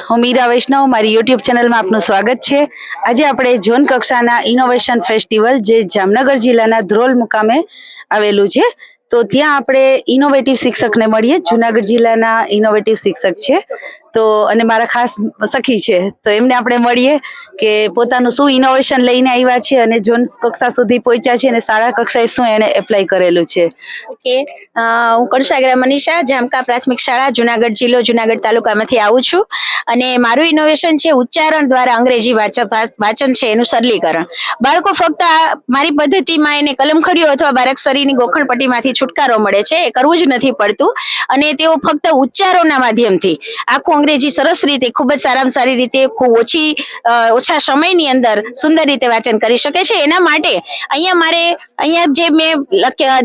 હું મીરા વૈષ્ણવ, મારી યુટ્યુબ ચેનલમાં આપનું સ્વાગત છે। આજે આપણે ઝોન કક્ષાના ઇનોવેશન ફેસ્ટિવલ જે જામનગર જિલ્લાના ધ્રોલ મુકામે આવેલું છે, તો ત્યાં આપણે ઇનોવેટિવ શિક્ષકને મળીએ। જુનાગઢ જિલ્લાના ઇનોવેટિવ શિક્ષક છે તો અને મારા ખાસ સખી છે, તો એમને આપણે મળીએ કે પોતાનું શું ઇનોવેશન લઈને આવ્યા છે અને ઝોન કક્ષા સુધી પહોંચ્યા છે અને શાળા કક્ષાએ શું એને એપ્લાય કરેલું છે। ઓકે, હું કણસાગરા મનીષા, જામકા પ્રાથમિક શાળા, જુનાગઢ જિલ્લો, જુનાગઢ તાલુકામાંથી આવું છું અને મારું ઇનોવેશન છે ઉચ્ચારણ દ્વારા અંગ્રેજી વાંચન છે એનું સરલીકરણ। બાળકો ફક્ત મારી પદ્ધતિમાં એને કલમખડીઓ અથવા બારાક્ષરીની ગોખણપટ્ટીમાંથી છુટકારો મળે છે, એ કરવું જ નથી પડતું અને તેઓ ફક્ત ઉચ્ચારોના માધ્યમથી આખું અંગ્રેજી સરસ રીતે, ખૂબ જ સારામાં સારી રીતે, ખૂબ ઓછા સમયની અંદર સુંદર રીતે વાંચન કરી શકે છે। એના માટે અહીંયા જે મેં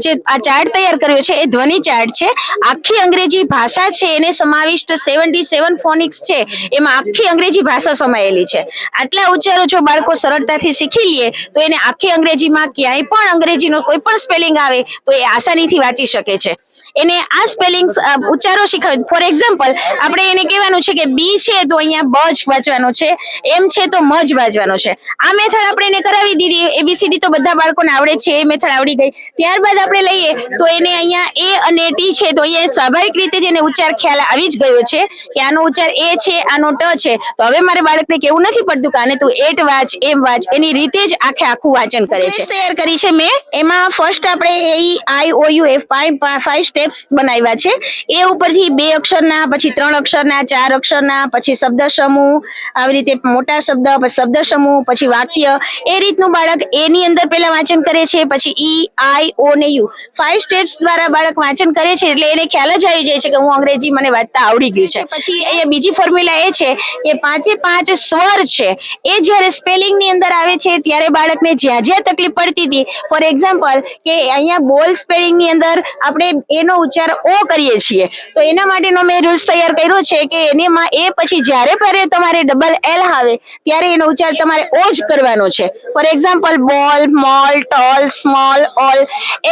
જે આ ચાર્ટ તૈયાર કર્યો છે એ ધ્વનિ ચાર્ટ છે। આખી અંગ્રેજી ભાષા છે એને સમાવિષ્ટ 77 ફોનિક્સ છે, એમાં આખી અંગ્રેજી ભાષા સમાયેલી છે। આટલા ઉચ્ચારો જો બાળકો સરળતાથી શીખી લે તો એને આખી અંગ્રેજીમાં ક્યાંય પણ અંગ્રેજીનો કોઈ પણ સ્પેલિંગ આવે તો એ આસાનીથી વાંચી શકે છે। એને આ સ્પેલિંગ ઉચ્ચારો શીખવે। ફોર એક્ઝામ્પલ, આપણે એને કહેવાનું છે કે બી છે તો અહીંયા બ જ વાંચવાનો છે, એમ છે તો મ જ વાંચવાનો છે। આ મેથડ આપણે એને કરાવી દીધી। એબીસીડી તો બધા બાળકોને આવડે છે, એ મેથડ આવડી ગઈ। ત્યારબાદ આપણે લઈએ તો એને અહીંયા એ અને ટી છે તો અહીંયા સ્વાભાવિક રીતે જ એને ઉચ્ચાર ખ્યાલ આવી જ ગયો છે કે આનો ઉચ્ચાર એ છે, આનો ટ છે, તો હવે મારે બાળકને કેવું નથી પડતું કે આને તું એટ વાંચ, એમ વાંચ, એની રીતે જ આખું વાંચન કરે છે। તૈયાર કરી છે મેં। એમાં ફર્સ્ટ આપણે એ આઈ ઓ યુ એફ 5 સ્ટેપ્સ બનાવ્યા છે। એ ઉપરથી 2 અક્ષરના, પછી 3 અક્ષરના, 4 અક્ષરના, પછી શબ્દ સમૂહ, આવી રીતે મોટા શબ્દ, પછી શબ્દ સમૂહ, પછી વાક્ય, એ રીતનું બાળક એની અંદર પહેલા વાંચન કરે છે। પછી ઈ, આઈ, ઓ ને યુ 5 સ્ટેપ્સ દ્વારા બાળક વાંચન કરે છે એટલે એને ખ્યાલ જ આવી જાય છે કે હું અંગ્રેજી મને વાંચતા આવડી ગયું છે। પછી અહીંયા બીજી ફોર્મ્યુલા એ છે કે 5 સ્વર છે એ જ્યારે સ્પેલિંગ ની અંદર આવે છે ત્યારે બાળકને જ્યાં જ્યાં તકલીફ પડતી હતી, ફોર એક્ઝામ્પલ કે અહીંયા બોલ સ્પેલિંગ ની અંદર આપણે એનો ઉચ્ચાર ઓ કરીએ છીએ, તો એના માટેનો મેં રૂલ્સ તૈયાર કર્યો છે કે એમાં એ પછી જ્યારે તમારે ડબલ એલ આવે ત્યારે એનો ઉચ્ચાર તમારે ઓ જ કરવાનો છે। ફોર એક્ઝામ્પલ બોલ, મોલ, ટોલ, સ્મોલ, ઓલ,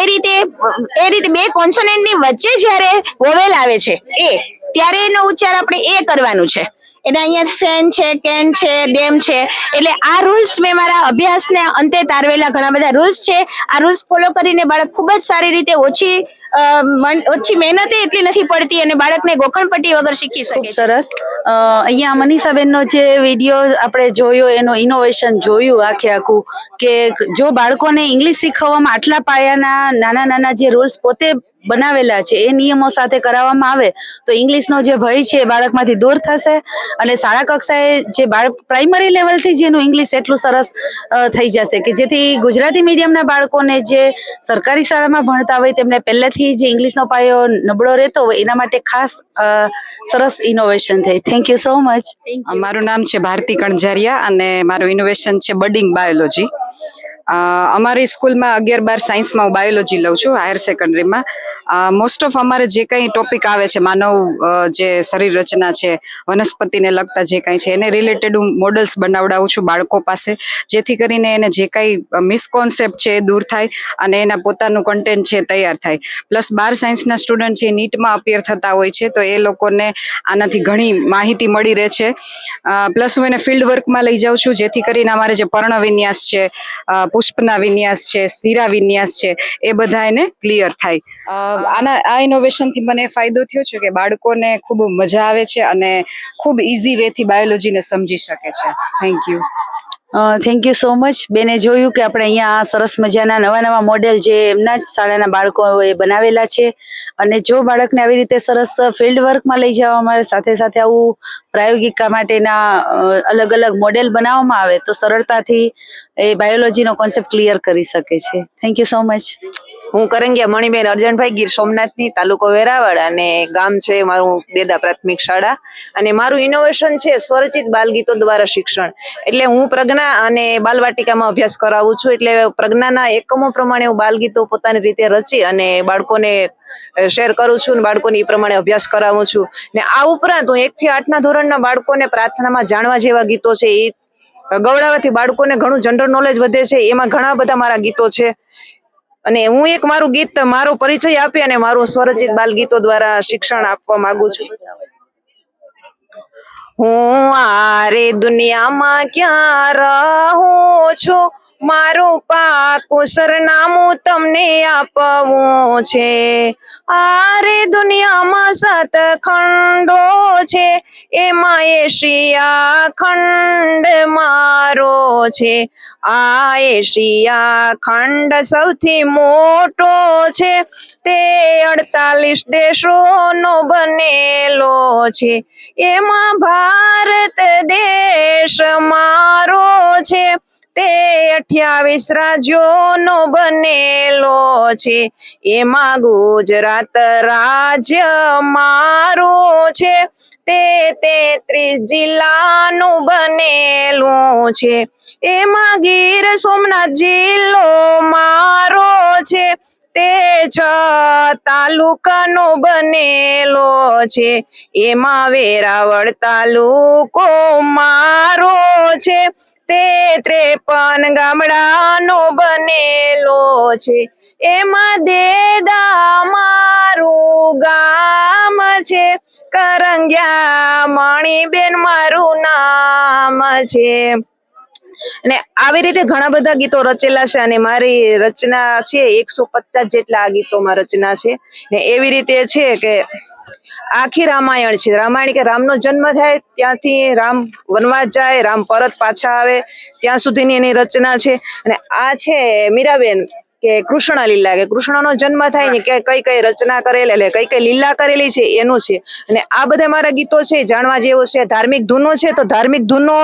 એ રીતે 2 કોન્સોનન્ટ ની વચ્ચે જ્યારે વોવેલ આવે છે એ, ત્યારે એનો ઉચ્ચાર આપણે એ કરવાનું છે। એટલે અહીંયા ફેન છે, કેન છે, ડેમ છે, એટલે આ રૂલ્સ મેં મારા અભ્યાસને અંતે તારવેલા ઘણા બધા રૂલ્સ છે। આ રૂલ્સ ફોલો કરીને બાળક ખૂબ જ સારી રીતે ઓછી મહેનતે એટલી નથી પડતી અને બાળકને ગોખણપટ્ટી વગર શીખી શકે। ખૂબ સરસ। અહીંયા મનીષાબેનનો જે વિડીયો આપણે જોયો, એનો ઇનોવેશન જોયું આખું કે જો બાળકોને ઇંગ્લિશ શીખવવામાં આટલા પાયાના નાના જે રૂલ્સ પોતે બનાવેલા છે એ નિયમો સાથે કરાવવામાં આવે તો ઇંગ્લિશનો જે ભય છે એ બાળકમાંથી દૂર થશે અને શાળા કક્ષાએ જે પ્રાઇમરી લેવલથી જેનું ઇંગ્લિશ એટલું સરસ થઈ જશે કે જેથી ગુજરાતી મીડિયમના બાળકોને જે સરકારી શાળામાં ભણતા હોય તેમને પહેલેથી જે ઇંગ્લિશનો પાયો નબળો રહેતો હોય એના માટે ખાસ સરસ ઇનોવેશન થઈ। Thank you so much. મારું નામ છે ભારતી કણઝારિયા અને મારું ઇનોવેશન છે બડિંગ બાયોલોજી। અમારી સ્કૂલમાં 11-12 સાયન્સમાં હું બાયોલોજી લઉં છું, હાયર સેકન્ડરીમાં। મોસ્ટ ઓફ અમારે જે કંઈ ટોપિક આવે છે, માનવ જે શરીર રચના છે, વનસ્પતિને લગતા જે કંઈ છે એને રિલેટેડ હું મોડલ્સ બનાવડાવું છું બાળકો પાસે, જેથી કરીને એને જે કંઈ મિસકોન્સેપ્ટ છે એ દૂર થાય અને એના પોતાનું કન્ટેન્ટ છે તૈયાર થાય। પ્લસ 12 સાયન્સના સ્ટુડન્ટ છે નીટમાં અપિયર થતા હોય છે તો એ લોકોને આનાથી ઘણી માહિતી મળી રહે છે। પ્લસ હું એને ફિલ્ડ વર્કમાં લઈ જાઉં છું જેથી કરીને અમારે જે પર્ણ વિન્યાસ છે, પુષ્પના વિન્યાસ છે, શીરા વિન્યાસ છે, એ બધા એને ક્લિયર થાય। આ ઇનોવેશનથી મને ફાયદો થયો છે કે બાળકોને ખૂબ મજા આવે છે અને ખૂબ ઇઝી વેથી બાયોલોજીને સમજી શકે છે। Thank you. Thank you so much. બેને જોયું કે આપણે અહીંયા સરસ મજાના નવા મોડેલ જે એમના જ શાળાના બાળકોએ બનાવેલા છે અને જો બાળકને આવી રીતે સરસ ફિલ્ડ વર્કમાં લઈ જવામાં આવે, સાથે સાથે આવું પ્રાયોગિકા માટેના અલગ મોડેલ બનાવવામાં આવે તો સરળતાથી એ બાયોલોજીનો કોન્સેપ્ટ ક્લિયર કરી શકે છે। Thank you so much. હું કરંગિયા મણીબેન અર્જણભાઈ, ગીર સોમનાથની, તાલુકો વેરાવળ અને ગામ છે મારું દેદા પ્રાથમિક શાળા। અને મારું ઇનોવેશન છે સ્વરચિત બાલગીતો દ્વારા શિક્ષણ। એટલે હું પ્રજ્ઞા અને બાલવાટિકામાં અભ્યાસ કરાવું છું, એટલે પ્રજ્ઞાના એકમો પ્રમાણે હું બાલગીતો પોતાની રીતે રચી અને બાળકોને શેર કરું છું, બાળકોને એ પ્રમાણે અભ્યાસ કરાવું છું। ને આ ઉપરાંત હું 1 થી 8ના ધોરણના બાળકોને પ્રાર્થનામાં જાણવા જેવા ગીતો છે એ ગવડાવવાથી બાળકોને ઘણું જનરલ નોલેજ વધે છે। એમાં ઘણા બધા મારા ગીતો છે અને હું એક મારું ગીત, મારો પરિચય આપી અને મારું સ્વરચિત બાલગીતો દ્વારા શિક્ષણ આપવા માંગુ છું। હું આરે દુનિયામાં ક્યાં રહું છું, મારું પાકું સરનામું તમને આપવું છે. આરે દુનિયામાં 7 ખંડો છે, એમાં એશિયા ખંડ મારો છે. આ એશિયા ખંડ સૌથી મોટો છે, તે 48 દેશોનો બનેલો છે. એમાં ભારત દેશ મારો છે, તે 28 રાજ્યોનો બનેલો છે. એમાં ગુજરાત રાજ્ય મારું છે, તે 33 જિલ્લાનું બનેલું છે. એમાં ગીર સોમનાથ જિલ્લો મારો છે, તે 6 તાલુકાનો બનેલો છે. એમાં વેરાવળ તાલુકો મારો છે, તે 53 ગામડાનો બનેલો છે. એમાં દેદા મારું ગામ છે, કરંગ્યા મણીબેન મારું નામ છે. અને આવી રીતે ઘણા બધા ગીતો રચેલા છે, અને મારી રચના છે 150 જેટલા આ ગીતોમાં રચના છે. ને એવી રીતે છે કે આખી રામાયણ છે. રામાયણ કે રામનો જન્મ થાય ત્યાંથી રામ વનવાસ જાય, રામ પરત પાછા આવે ત્યાં સુધીની એની રચના છે. અને આ છે મીરાબેન કે કૃષ્ણ લીલા, કે કૃષ્ણનો જન્મ થાય ને કે કઈ કઈ રચના કરેલી, એટલે કઈ કઈ લીલા કરેલી છે એનું છે. અને આ બધા મારા ગીતો છે જાણવા જેવું છે. ધાર્મિક ધૂનો છે, તો ધાર્મિક ધૂનો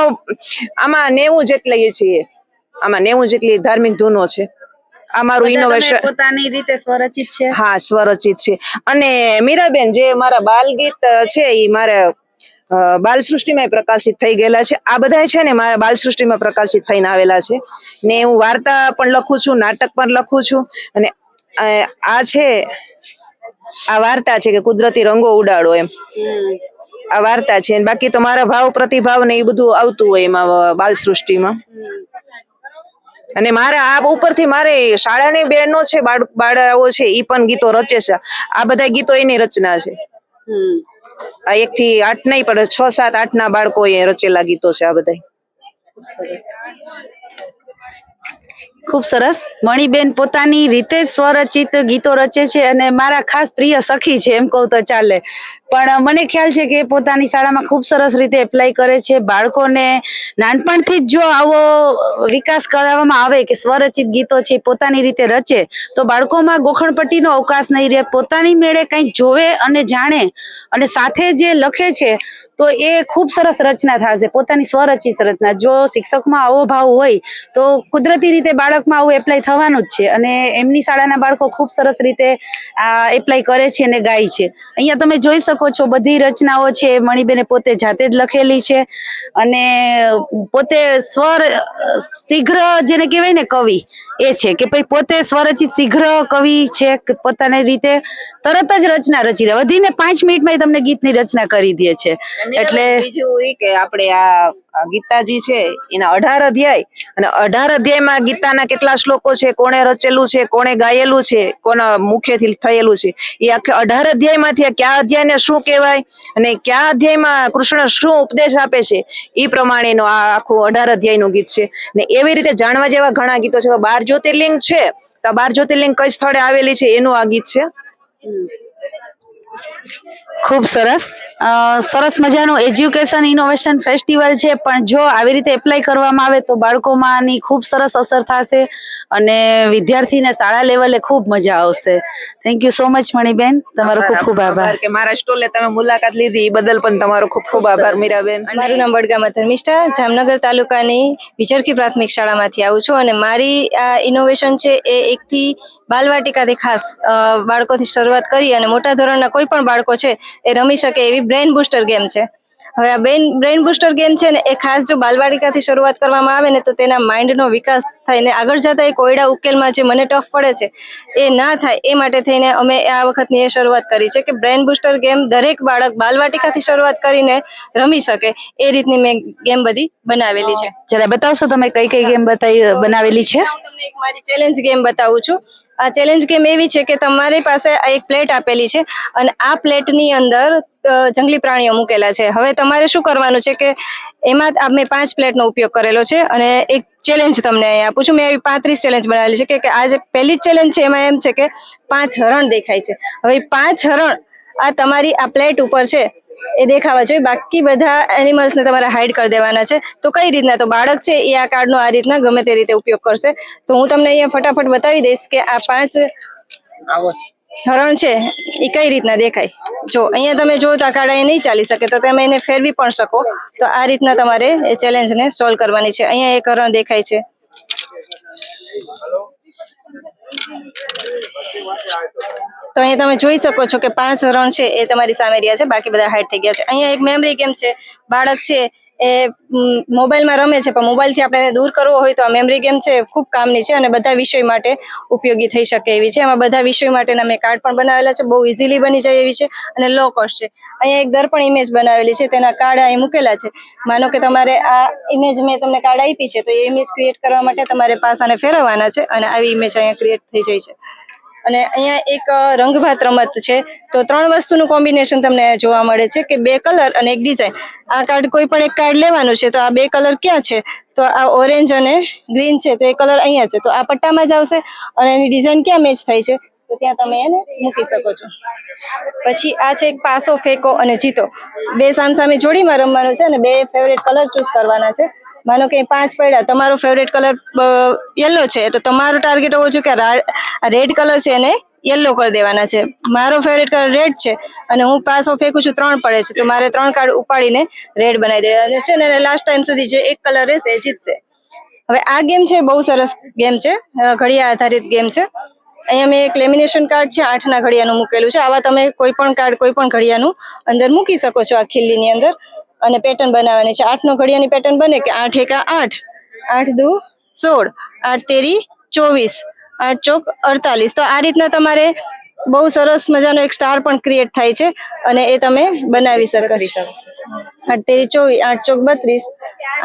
આમાં 90 જેટલી છે, આમાં 90 જેટલી ધાર્મિક ધૂનો છે. આ મારું ઇનોવેશન પોતાની રીતે સ્વરચિત છે. હા, સ્વરચિત છે. અને મીરાબેન જે મારા બાલ ગીત છે એ મારા બાલ સૃષ્ટિમાં પ્રકાશિત થઈ ગયેલા છે. આ બધા છે ને મારા બાલ સૃષ્ટિમાં પ્રકાશિત થઈને આવેલા છે. ને હું વાર્તા પણ લખું છું, નાટક પણ લખું છું. અને આ છે, આ વાર્તા છે કે કુદરતી રંગો ઉડાડો, એમ આ વાર્તા છે. બાકી તો મારા ભાવ પ્રતિભાવ ને એ બધું આવતું હોય એમાં બાલ સૃષ્ટિમાં. અને મારા આ ઉપરથી મારે શાળાની બહેનો છે, બાળાઓ છે, ઈ પણ ગીતો રચે છે. આ બધા ગીતો એની રચના છે. આ 1 થી 8 નહીં પણ 6, 7, 8 ના બાળકો એ રચેલા ગીતો છે આ બધા. ખૂબ સરસ. મણીબેન પોતાની રીતે સ્વરચિત ગીતો રચે છે, અને મારા ખાસ પ્રિય સખી છે એમ કહું તો ચાલે. પણ મને ખ્યાલ છે કે પોતાની શાળામાં ખૂબ સરસ રીતે એપ્લાય કરે છે. બાળકોને નાનપણથી જ જો આવો વિકાસ કરવામાં આવે કે સ્વરચિત ગીતો છે પોતાની રીતે રચે, તો બાળકોમાં ગોખણપટ્ટીનો અવકાશ નહીં રહે. પોતાની મેળે કંઈક જોવે અને જાણે, અને સાથે જે લખે છે તો એ ખૂબ સરસ રચના થશે, પોતાની સ્વરચિત રચના. જો શિક્ષકમાં આવો ભાવ હોય તો કુદરતી રીતે બાળકમાં આવું એપ્લાય થવાનું જ છે. અને એમની શાળાના બાળકો ખૂબ સરસ રીતે આ એપ્લાય કરે છે અને ગાય છે. અહીંયા તમે જોઈ શકો છો બધી રચનાઓ છે મણીબેને પોતે જાતે જ લખેલી છે. અને પોતે શીઘ્ર જેને કહેવાય ને કવિ, એ છે કે ભાઈ પોતે સ્વરચિત શીઘ્ર કવિ છે, પોતાની રીતે તરત જ રચના રચી દે, વધીને 5 મિનિટમાં તમને ગીતની રચના કરી દે છે. એટલે બીજું એ કે આપણે આ ગીતાજી છે એના 18 અધ્યાય, અને 18 અધ્યાયમાં ગીતાના કેટલા શ્લોકો છે, કોણે રચેલું છે, કોણે ગાયેલું છે, કોના મુખેથી થયેલું છે, એ આખે 18 અધ્યાયમાંથી કયા અધ્યાયને શું કહેવાય અને કયા અધ્યાયમાં કૃષ્ણ શું ઉપદેશ આપે છે, એ પ્રમાણેનો આ આખું 18 અધ્યાયનું ગીત છે. ને એવી રીતે જાણવા જેવા ઘણા ગીતો છે. 12 જ્યોતિર્લિંગ છે, તો 12 જ્યોતિર્લિંગ કઈ સ્થળે આવેલી છે એનું આ ગીત છે. ખૂબ સરસ. સરસ મજાનું એજ્યુકેશન ઇનોવેશન ફેસ્ટિવલ છે, પણ જો આવી રીતે એપ્લાય કરવામાં આવે તો બાળકોમાં આની ખૂબ સરસ અસર થશે અને વિદ્યાર્થીને શાળા લેવલે ખૂબ મજા આવશે. Thank you so much Maniben, તમારો ખૂબ ખૂબ આભાર. કે મારા સ્ટોલે તમે મુલાકાત લીધી એ બદલ પણ તમારો ખૂબ ખૂબ આભાર મીરાબેન. મારું નામ વડગામા ધર્મિષ્ઠા, જામનગર તાલુકાની વિચરખી પ્રાથમિક શાળામાંથી આવું છું. અને મારી આ ઇનોવેશન છે એ 1 થી બાલવાટિકાથી ખાસ બાળકોથી શરૂઆત કરી અને મોટા ધોરણના કોઈ પણ બાળકો છે એ રમી શકે એવી બ્રેઇન બૂસ્ટર ગેમ છે. હવે આ બ્રેઇન બૂસ્ટર ગેમ છે ને એ ખાસ જો બાલવાટિકાથી શરૂઆત કરવામાં આવે ને તો તેના માઇન્ડનો વિકાસ થઈને આગળ જતા એ કોયડા ઉકેલમાં જે મને ટફ પડે છે એ ના થાય, એ માટે થઈને અમે આ વખતની એ શરૂઆત કરી છે કે બ્રેઇન બૂસ્ટર ગેમ દરેક બાળક બાલવાટિકાથી શરૂઆત કરીને રમી શકે એ રીતની મેં ગેમ બધી બનાવેલી છે. જરા બતાવશો તમે કઈ કઈ ગેમ બનાવેલી છે? હું તમને એક મારી ચેલેન્જ ગેમ બતાવું છું. આ ચેલેન્જ ગેમ એવી છે કે તમારી પાસે એક પ્લેટ આપેલી છે અને આ પ્લેટની અંદર જંગલી પ્રાણીઓ મૂકેલા છે. હવે તમારે શું કરવાનું છે કે એમાં મેં 5 પ્લેટનો ઉપયોગ કરેલો છે અને એક ચેલેન્જ તમને અહીં આપું છું. મેં એવી 35 ચેલેન્જ બનાવેલી છે કે આજે પહેલી જ ચેલેન્જ છે એમાં એમ છે કે 5 હરણ દેખાય છે. હવે 5 હરણ આ તમારી આ પ્લેટ ઉપર છે એ દેખાવા જોઈએ. બાકી બધા એનિમલ્સને તમારે હાઈડ કરી દેવાના છે. તો કઈ રીતના, તો બાળક છે એ આ કાર્ડનો આ રીતના ગમે તે રીતે ઉપયોગ કરશે. તો હું તમને અહીંયા ફટાફટ બતાવી દઈશ કે આ 5 હરણ છે એ કઈ રીતના દેખાય. જો અહીંયા તમે જો તો આ કાર્ડ અહીંયા નહીં ચાલી શકે, તો તમે એને ફેરવી પણ શકો. તો આ રીતના તમારે એ ચેલેન્જને સોલ્વ કરવાની છે. અહીંયા એક હરણ દેખાય છે. તો અહીંયા તમે જોઈ શકો છો કે 5 હરણ છે એ તમારી સામે રહ્યા છે, બાકી બધા હાઈડ થઈ ગયા છે. અહીંયા એક મેમરી ગેમ છે. બાળક છે એ મોબાઈલમાં રમે છે, પણ મોબાઈલથી આપણે એને દૂર કરવો હોય તો આ મેમરી ગેમ છે ખૂબ કામની છે અને બધા વિષય માટે ઉપયોગી થઈ શકે એવી છે. એમાં બધા વિષયો માટેના મેં કાર્ડ પણ બનાવેલા છે, બહુ ઇઝીલી બની જાય એવી છે અને લો કોસ્ટ છે. અહીંયા એક દર્પણ ઇમેજ બનાવેલી છે, તેના કાર્ડ અહીં મૂકેલા છે. માનો કે તમારે આ ઇમેજ મેં તમને કાર્ડ આપી છે, તો એ ઇમેજ ક્રિએટ કરવા માટે તમારે પાસાને ફેરવવાના છે અને આવી ઇમેજ અહીંયા ક્રિએટ થઈ જાય છે. અને અહીંયા એક રંગભાત રમત છે. તો 3 વસ્તુનું કોમ્બિનેશન તમને જોવા મળે છે કે 2 કલર અને એક ડિઝાઇન. આ કાર્ડ કોઈ પણ એક કાર્ડ લેવાનું છે. તો આ 2 કલર ક્યાં છે, તો આ ઓરેન્જ અને ગ્રીન છે, તો એ કલર અહીંયા છે. તો આ પટ્ટામાં જ આવશે અને એની ડિઝાઇન ક્યાં મેચ થાય છે, તો ત્યાં તમે એને મૂકી શકો છો. પછી આ છે એક પાસો ફેંકો અને જીતો. 2 સામસામે જોડીમાં રમવાનું છે અને 2 ફેવરેટ કલર ચૂઝ કરવાના છે. માનો કે 5 પડ્યા, તમારો ફેવરેટ કલર યલો છે, તો તમારો ટાર્ગેટ હોવો જોઈએ કે રેડ કલર છે એને યલો કરી દેવાના છે. મારો ફેવરેટ કલર રેડ છે અને હું પાસો ફેંકું છું, 3 પડે છે, તો મારે 3 કાર્ડ ઉપાડીને રેડ બનાવી દેવાના છે અને લાસ્ટ ટાઈમ સુધી જે એક કલર રહેશે એ જીતશે. હવે આ ગેમ છે બહુ સરસ ગેમ છે, ઘડિયા આધારિત ગેમ છે. અહીંયા મેં એક લેમિનેશન કાર્ડ છે 8ના ઘડિયાનું મૂકેલું છે. આવા તમે કોઈ પણ કાર્ડ કોઈ પણ ઘડિયાનું અંદર મૂકી શકો છો આ ખીલ્લીની અંદર અને પેટર્ન બનાવવાની છે. 8નો ઘડિયાની પેટર્ન બને કે 8 એકા 8, 8 દુ 16, 8 તેરી 24, 8 ચોક 48. તો આ રીતના તમારે બહુ સરસ મજાનો એક સ્ટાર પણ ક્રિએટ થાય છે અને એ તમે બનાવી શકો. 8 તેરી 24, 8 ચોક 32,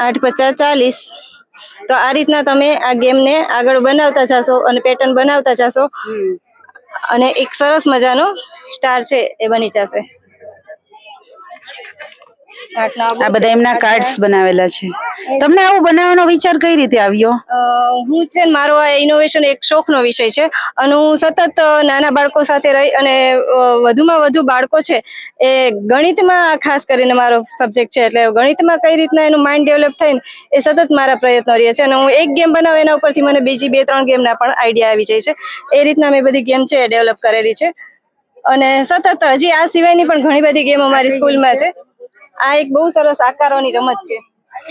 8 પચાસ 40. તો આ રીતના તમે આ ગેમને આગળ બનાવતા જશો અને પેટર્ન બનાવતા જશો અને એક સરસ મજાનો સ્ટાર છે એ બની જશે. આ બધા એમના કાર્ડ્સ બનાવેલા છે. તમને આવું બનાવવાનો વિચાર કઈ રીતે આવ્યો? હું છે ને, મારો આ ઇનોવેશન એક શોખનો વિષય છે અને હું સતત નાના બાળકો સાથે રહી અને વધુમાં વધુ બાળકો છે એ ગણિતમાં, ખાસ કરીને મારો સબ્જેક્ટ છે એટલે ગણિતમાં કઈ રીતના એનું માઇન્ડ ડેવલપ થાય ને એ સતત મારા પ્રયત્નો રહે છે. અને હું એક ગેમ બનાવું એના ઉપરથી મને બીજી 2-3 ગેમના પણ આઈડિયા આવી જાય છે. એ રીતના મેં બધી ગેમ છે એ ડેવલપ કરેલી છે અને સતત હજી આ સિવાયની પણ ઘણી બધી ગેમ અમારી સ્કૂલમાં છે. આ એક બહુ સરસ આકારોની રમત છે.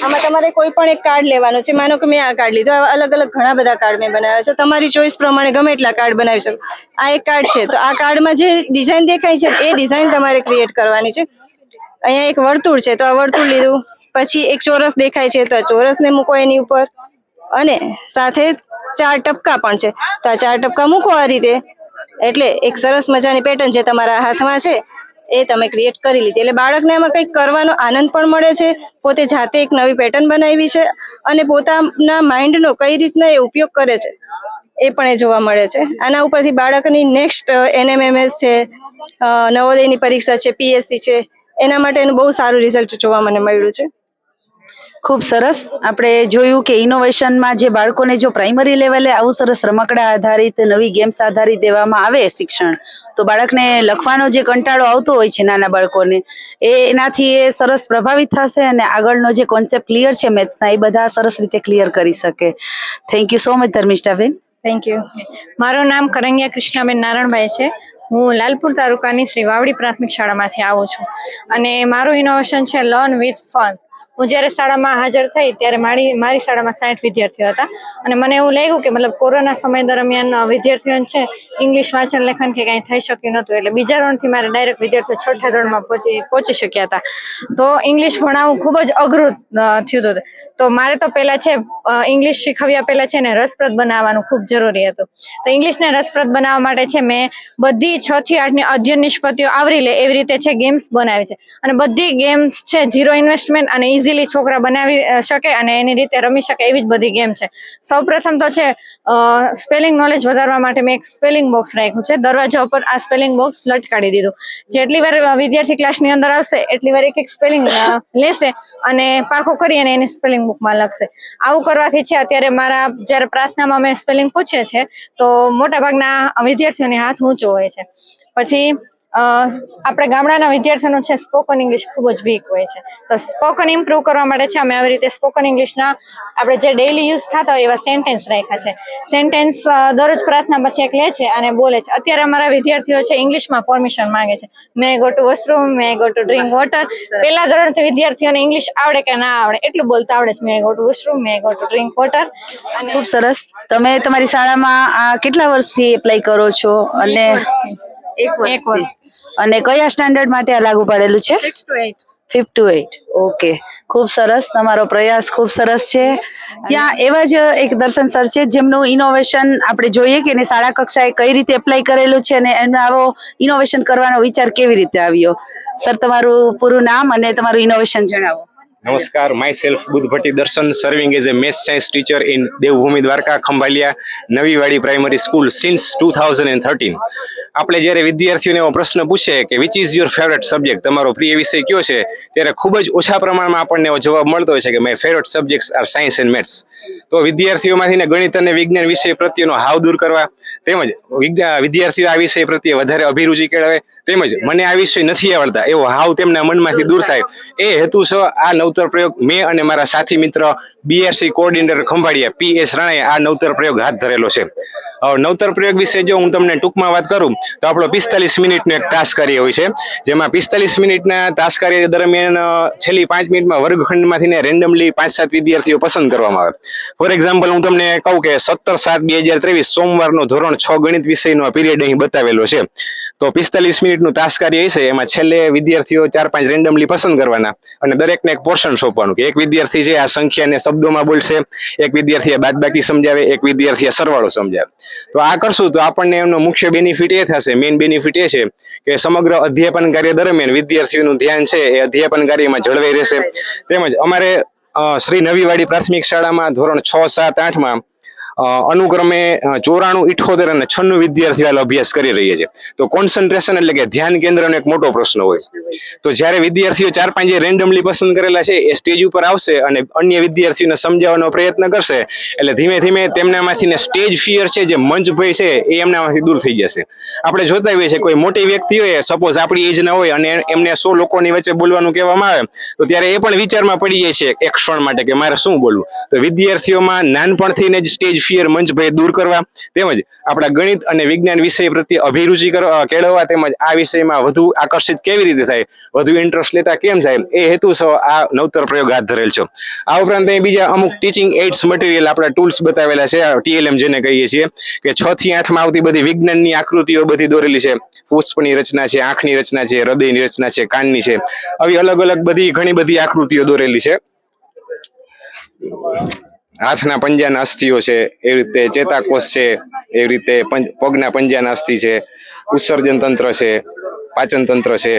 આમાં તમારે કોઈ પણ એક કાર્ડ લેવાનો છે. માનો કે મેં આ કાર્ડ લીધો, આવા અલગ અલગ ઘણા બધા કાર્ડ મેં બનાવ્યા છે. તમારી ચોઈસ પ્રમાણે ગમે એટલા કાર્ડ બનાવી શકો. આ એક કાર્ડ છે, તો આ કાર્ડમાં જે ડિઝાઇન દેખાય છે એ ડિઝાઇન તમારે ક્રિએટ કરવાની છે. અહીંયા એક વર્તુળ છે, તો આ વર્તુળ લીધું. પછી એક ચોરસ દેખાય છે, તો આ ચોરસને મૂકો એની ઉપર અને સાથે 4 ટપકા પણ છે, તો આ 4 ટપકા મૂકો આ રીતે. એટલે એક સરસ મજાની પેટર્ન જે તમારા હાથમાં છે એ તમે ક્રિએટ કરી લીધી. એટલે બાળકને એમાં કંઈક કરવાનો આનંદ પણ મળે છે, પોતે જાતે એક નવી પેટર્ન બનાવી છે અને પોતાના માઇન્ડનો કઈ રીતના એ ઉપયોગ કરે છે એ પણ એ જોવા મળે છે. આના ઉપરથી બાળકની નેક્સ્ટ NMMS છે, નવોદયની પરીક્ષા છે, PSC છે, એના માટે એનું બહુ સારું રિઝલ્ટ જોવા મને મળ્યું છે. ખૂબ સરસ. આપણે જોયું કે ઇનોવેશનમાં જે બાળકોને જો પ્રાઇમરી લેવલે આવું સરસ રમકડા આધારિત, નવી ગેમ્સ આધારિત દેવામાં આવે શિક્ષણ, તો બાળકને લખવાનો જે કંટાળો આવતો હોય છે નાના બાળકોને, એનાથી એ સરસ પ્રભાવિત થશે અને આગળનો જે કોન્સેપ્ટ ક્લિયર છે મેથ્સના એ બધા સરસ રીતે ક્લિયર કરી શકે. Thank you so much Dharmishthaben. Thank you. મારું નામ કરંગિયા કૃષ્ણાબેન નારણભાઈ છે. હું લાલપુર તાલુકાની શ્રી વાવડી પ્રાથમિક શાળામાંથી આવું છું અને મારું ઇનોવેશન છે લર્ન વિથ ફન. હું જ્યારે શાળામાં હાજર થઈ ત્યારે મારી શાળામાં 60 વિદ્યાર્થીઓ હતા અને મને એવું લાગ્યું કે મતલબ કોરોના સમય દરમિયાન વિદ્યાર્થીઓને છે ઇંગ્લિશ વાંચન લેખન કે કાંઈ થઈ શક્યું નહોતું. એટલે બીજા ધોરણથી મારે ડાયરેક્ટ વિદ્યાર્થીઓ 6ઠા ધોરણમાં પહોંચી શક્યા હતા. તો ઇંગ્લિશ ભણાવવું ખૂબ જ અઘરું થયું હતું. તો મારે તો પહેલાં છે ઇંગ્લિશ શીખવ્યા પહેલાં છે ને રસપ્રદ બનાવવાનું ખૂબ જરૂરી હતું. તો ઇંગ્લિશને રસપ્રદ બનાવવા માટે છે મેં બધી 6 થી 8ની અધ્યયન નિષ્પત્તિઓ આવરી લે એવી રીતે છે ગેમ્સ બનાવી છે અને બધી ગેમ્સ છે 0 ઇન્વેસ્ટમેન્ટ અને ઇઝીલી છોકરા બનાવી શકે અને એની રીતે રમી શકે એવી જ બધી ગેમ છે. સૌપ્રથમ તો છે સ્પેલિંગ નોલેજ વધારવા માટે મેં એક સ્પેલિંગ બોક્સ રાખ્યું છે. દરવાજા ઉપર આ સ્પેલિંગ બોક્સ લટકાડી દીધું. જેટલી વાર વિદ્યાર્થી ક્લાસની અંદર આવશે એટલી વાર એક સ્પેલિંગ લેશે અને પાખો કરી અને એની સ્પેલિંગ બુકમાં લખશે. આવું કરવાથી છે અત્યારે મારા જ્યારે પ્રાર્થનામાં મેં સ્પેલિંગ પૂછે છે તો મોટાભાગના વિદ્યાર્થીઓને હાથ ઊંચો હોય છે. પછી આપણે ગામડાના વિદ્યાર્થીઓનું છે સ્પોકન ઇંગ્લિશ ખૂબ જ વીક હોય છે. તો સ્પોકન ઇમ્પ્રૂવ કરવા માટે છે અમે આવી રીતે સ્પોકન ઇંગ્લિશના આપણે જે ડેઈલી યુઝ થતા હોય એવા સેન્ટેન્સ રાખ્યા છે. સેન્ટેન્સ દરરોજ પ્રાર્થના પછી એક લે છે અને બોલે છે. અત્યારે અમારા વિદ્યાર્થીઓ છે ઇંગ્લિશમાં પરમિશન માંગે છે. May go to washroom, may go to drink water. પહેલા ધોરણથી વિદ્યાર્થીઓને ઇંગ્લિશ આવડે કે ના આવડે એટલું બોલતા આવડે છે. May go to washroom, may go to drink water. અને ખૂબ સરસ. તમે તમારી શાળામાં આ કેટલા વર્ષથી એપ્લાય કરો છો? અને એક વર્ષ. અને કયા સ્ટાન્ડર્ડ માટે આ લાગુ પાડેલું છે? 6 to 8. 5 to 8. ઓકે, ખૂબ સરસ. તમારો પ્રયાસ ખૂબ સરસ છે. ત્યાં એવા જ એક દર્શન સર છે જેમનું ઇનોવેશન આપણે જોઈએ કે એને શાળા કક્ષાએ કઈ રીતે એપ્લાય કરેલું છે અને એનો આવો ઇનોવેશન કરવાનો વિચાર કેવી રીતે આવ્યો. સર, તમારું પૂરું નામ અને તમારું ઇનોવેશન જણાવો. નમસ્કાર, my self Budhbhatti Darshan, serving as a maths science teacher in Devbhumi Dwarka, Khambhalia, Navivadi primary school since 2013. આપણે જ્યારે વિદ્યાર્થીઓને એવો પ્રશ્ન પૂછે કે which is your favourite subject, તમારો પ્રિય વિષય કયો છે, ત્યારે ખૂબ જ ઓછા પ્રમાણમાં આપણને એવો જવાબ મળતો હોય છે કે my favourite subjects are science and maths. તો વિદ્યાર્થીઓમાંથી ગણિત અને વિજ્ઞાન વિષય પ્રત્યેનો હાવ દૂર કરવા તેમજ વિદ્યાર્થીઓ આ વિષય પ્રત્યે વધારે અભિરુચિ કેળવે તેમજ મને આ વિષય નથી આવડતા એવો હાવ તેમના મનમાંથી દૂર થાય એ હેતુસર આ નવતર પ્રયોગ મેં અને મારા સાથી મિત્ર BRC કોઓર્ડિનેટર ખંભાળિયા PS રાણાએ આ નવતર પ્રયોગ હાથ ધરેલો છે. નવતર પ્રયોગ વિશે જો હું તમને ટૂંકમાં વાત કરું તો આપણો 45 મિનિટનો એક તાસ કાર્ય હોય છે, જેમાં 45 મિનિટના તાસ કાર્ય દરમિયાન છેલ્લી 5 મિનિટમાં વર્ગખંડમાંથી રેન્ડમલી 5-7 વિદ્યાર્થીઓ પસંદ કરવામાં આવે. ફોર એક્ઝામ્પલ હું તમને કહું કે 17/7/2023 સોમવારનો ધોરણ 6 ગણિત વિષયનો પીરિયડ અહીં બતાવેલો છે. તો 45 મિનિટનું તાસ કાર્ય છે, એમાં છેલ્લે વિદ્યાર્થીઓ 4-5 રેન્ડમલી પસંદ કરવાના અને દરેકને એક પોર્શન સોંપવાનું કે એક વિદ્યાર્થી છે આ સંખ્યાને શબ્દોમાં બોલશે, એક વિદ્યાર્થીએ બાદબાકી સમજાવે, એક વિદ્યાર્થીએ સરવાળો સમજાવે. તો આ કરશું તો આપણને એમનો મુખ્ય બેનિફિટ એ થશે, મેઇન બેનિફિટ એ છે કે સમગ્ર અધ્યાપન કાર્ય દરમિયાન વિદ્યાર્થીઓનું ધ્યાન છે એ અધ્યાપન કાર્યમાં જળવાઈ રહેશે. તેમજ અમારે શ્રી નવીવાડી પ્રાથમિક શાળામાં ધોરણ 6, 7, 8માં અનુક્રમે 94, 78 અને 96 વિદ્યાર્થીઓ અભ્યાસ કરી રહ્યા છે. તો કોન્સન્ટ્રેશન એટલે કે ધ્યાન કેન્દ્રનો એક મોટો પ્રશ્ન હોય. તો જ્યારે વિદ્યાર્થીઓ 4-5 જે રેન્ડમલી પસંદ કરેલા છે એ સ્ટેજ ઉપર આવશે અને અન્ય વિદ્યાર્થીઓને સમજાવવાનો પ્રયત્ન કરશે એટલે ધીમે ધીમે તેમનામાંથી સ્ટેજ ફિયર છે, જે મંચ ભય છે એ એમનામાંથી દૂર થઈ જશે. આપણે જોતા હોઈએ છીએ કોઈ મોટી વ્યક્તિ હોય, સપોઝ આપણી એજના હોય અને એમને 100 લોકોની વચ્ચે બોલવાનું કહેવામાં આવે તો ત્યારે એ પણ વિચારમાં પડી જાય છે એક ક્ષણ માટે કે મારે શું બોલવું. તો વિદ્યાર્થીઓમાં નાનપણથી જ સ્ટેજ ફિયર મંચ ભય દૂર કરવા તેમજ આપણા ગણિત અને વિજ્ઞાન વિષય પ્રત્યે અભિરુચિ કેળવવા તેમજ આ વિષયમાં વધુ આકર્ષિત કેવી રીતે થાય, વધુ ઇન્ટરેસ્ટ લેતા કેમ થાય એ હેતુસર આ નવતર પ્રયોગ હાથ ધરેલ છે. આ ઉપરાંત બીજા અમુક ટીચિંગ એડ્સ મટીરિયલ આપણા ટૂલ્સ બતાવેલા છે, TLM જેને કહીએ છીએ કે 6 થી 8માં આવતી બધી વિજ્ઞાનની આકૃતિઓ બધી દોરેલી છે. પુષ્પની રચના છે, આંખની રચના છે, હૃદયની રચના છે, કાનની છે, આવી અલગ અલગ બધી ઘણી બધી આકૃતિઓ દોરેલી છે. હાથના પંજાના અસ્થિઓ છે, એવી રીતે ચેતાકોષ છે, એવી રીતે પગના પંજાના અસ્થિ છે, ઉત્સર્જન તંત્ર છે, પાચન તંત્ર છે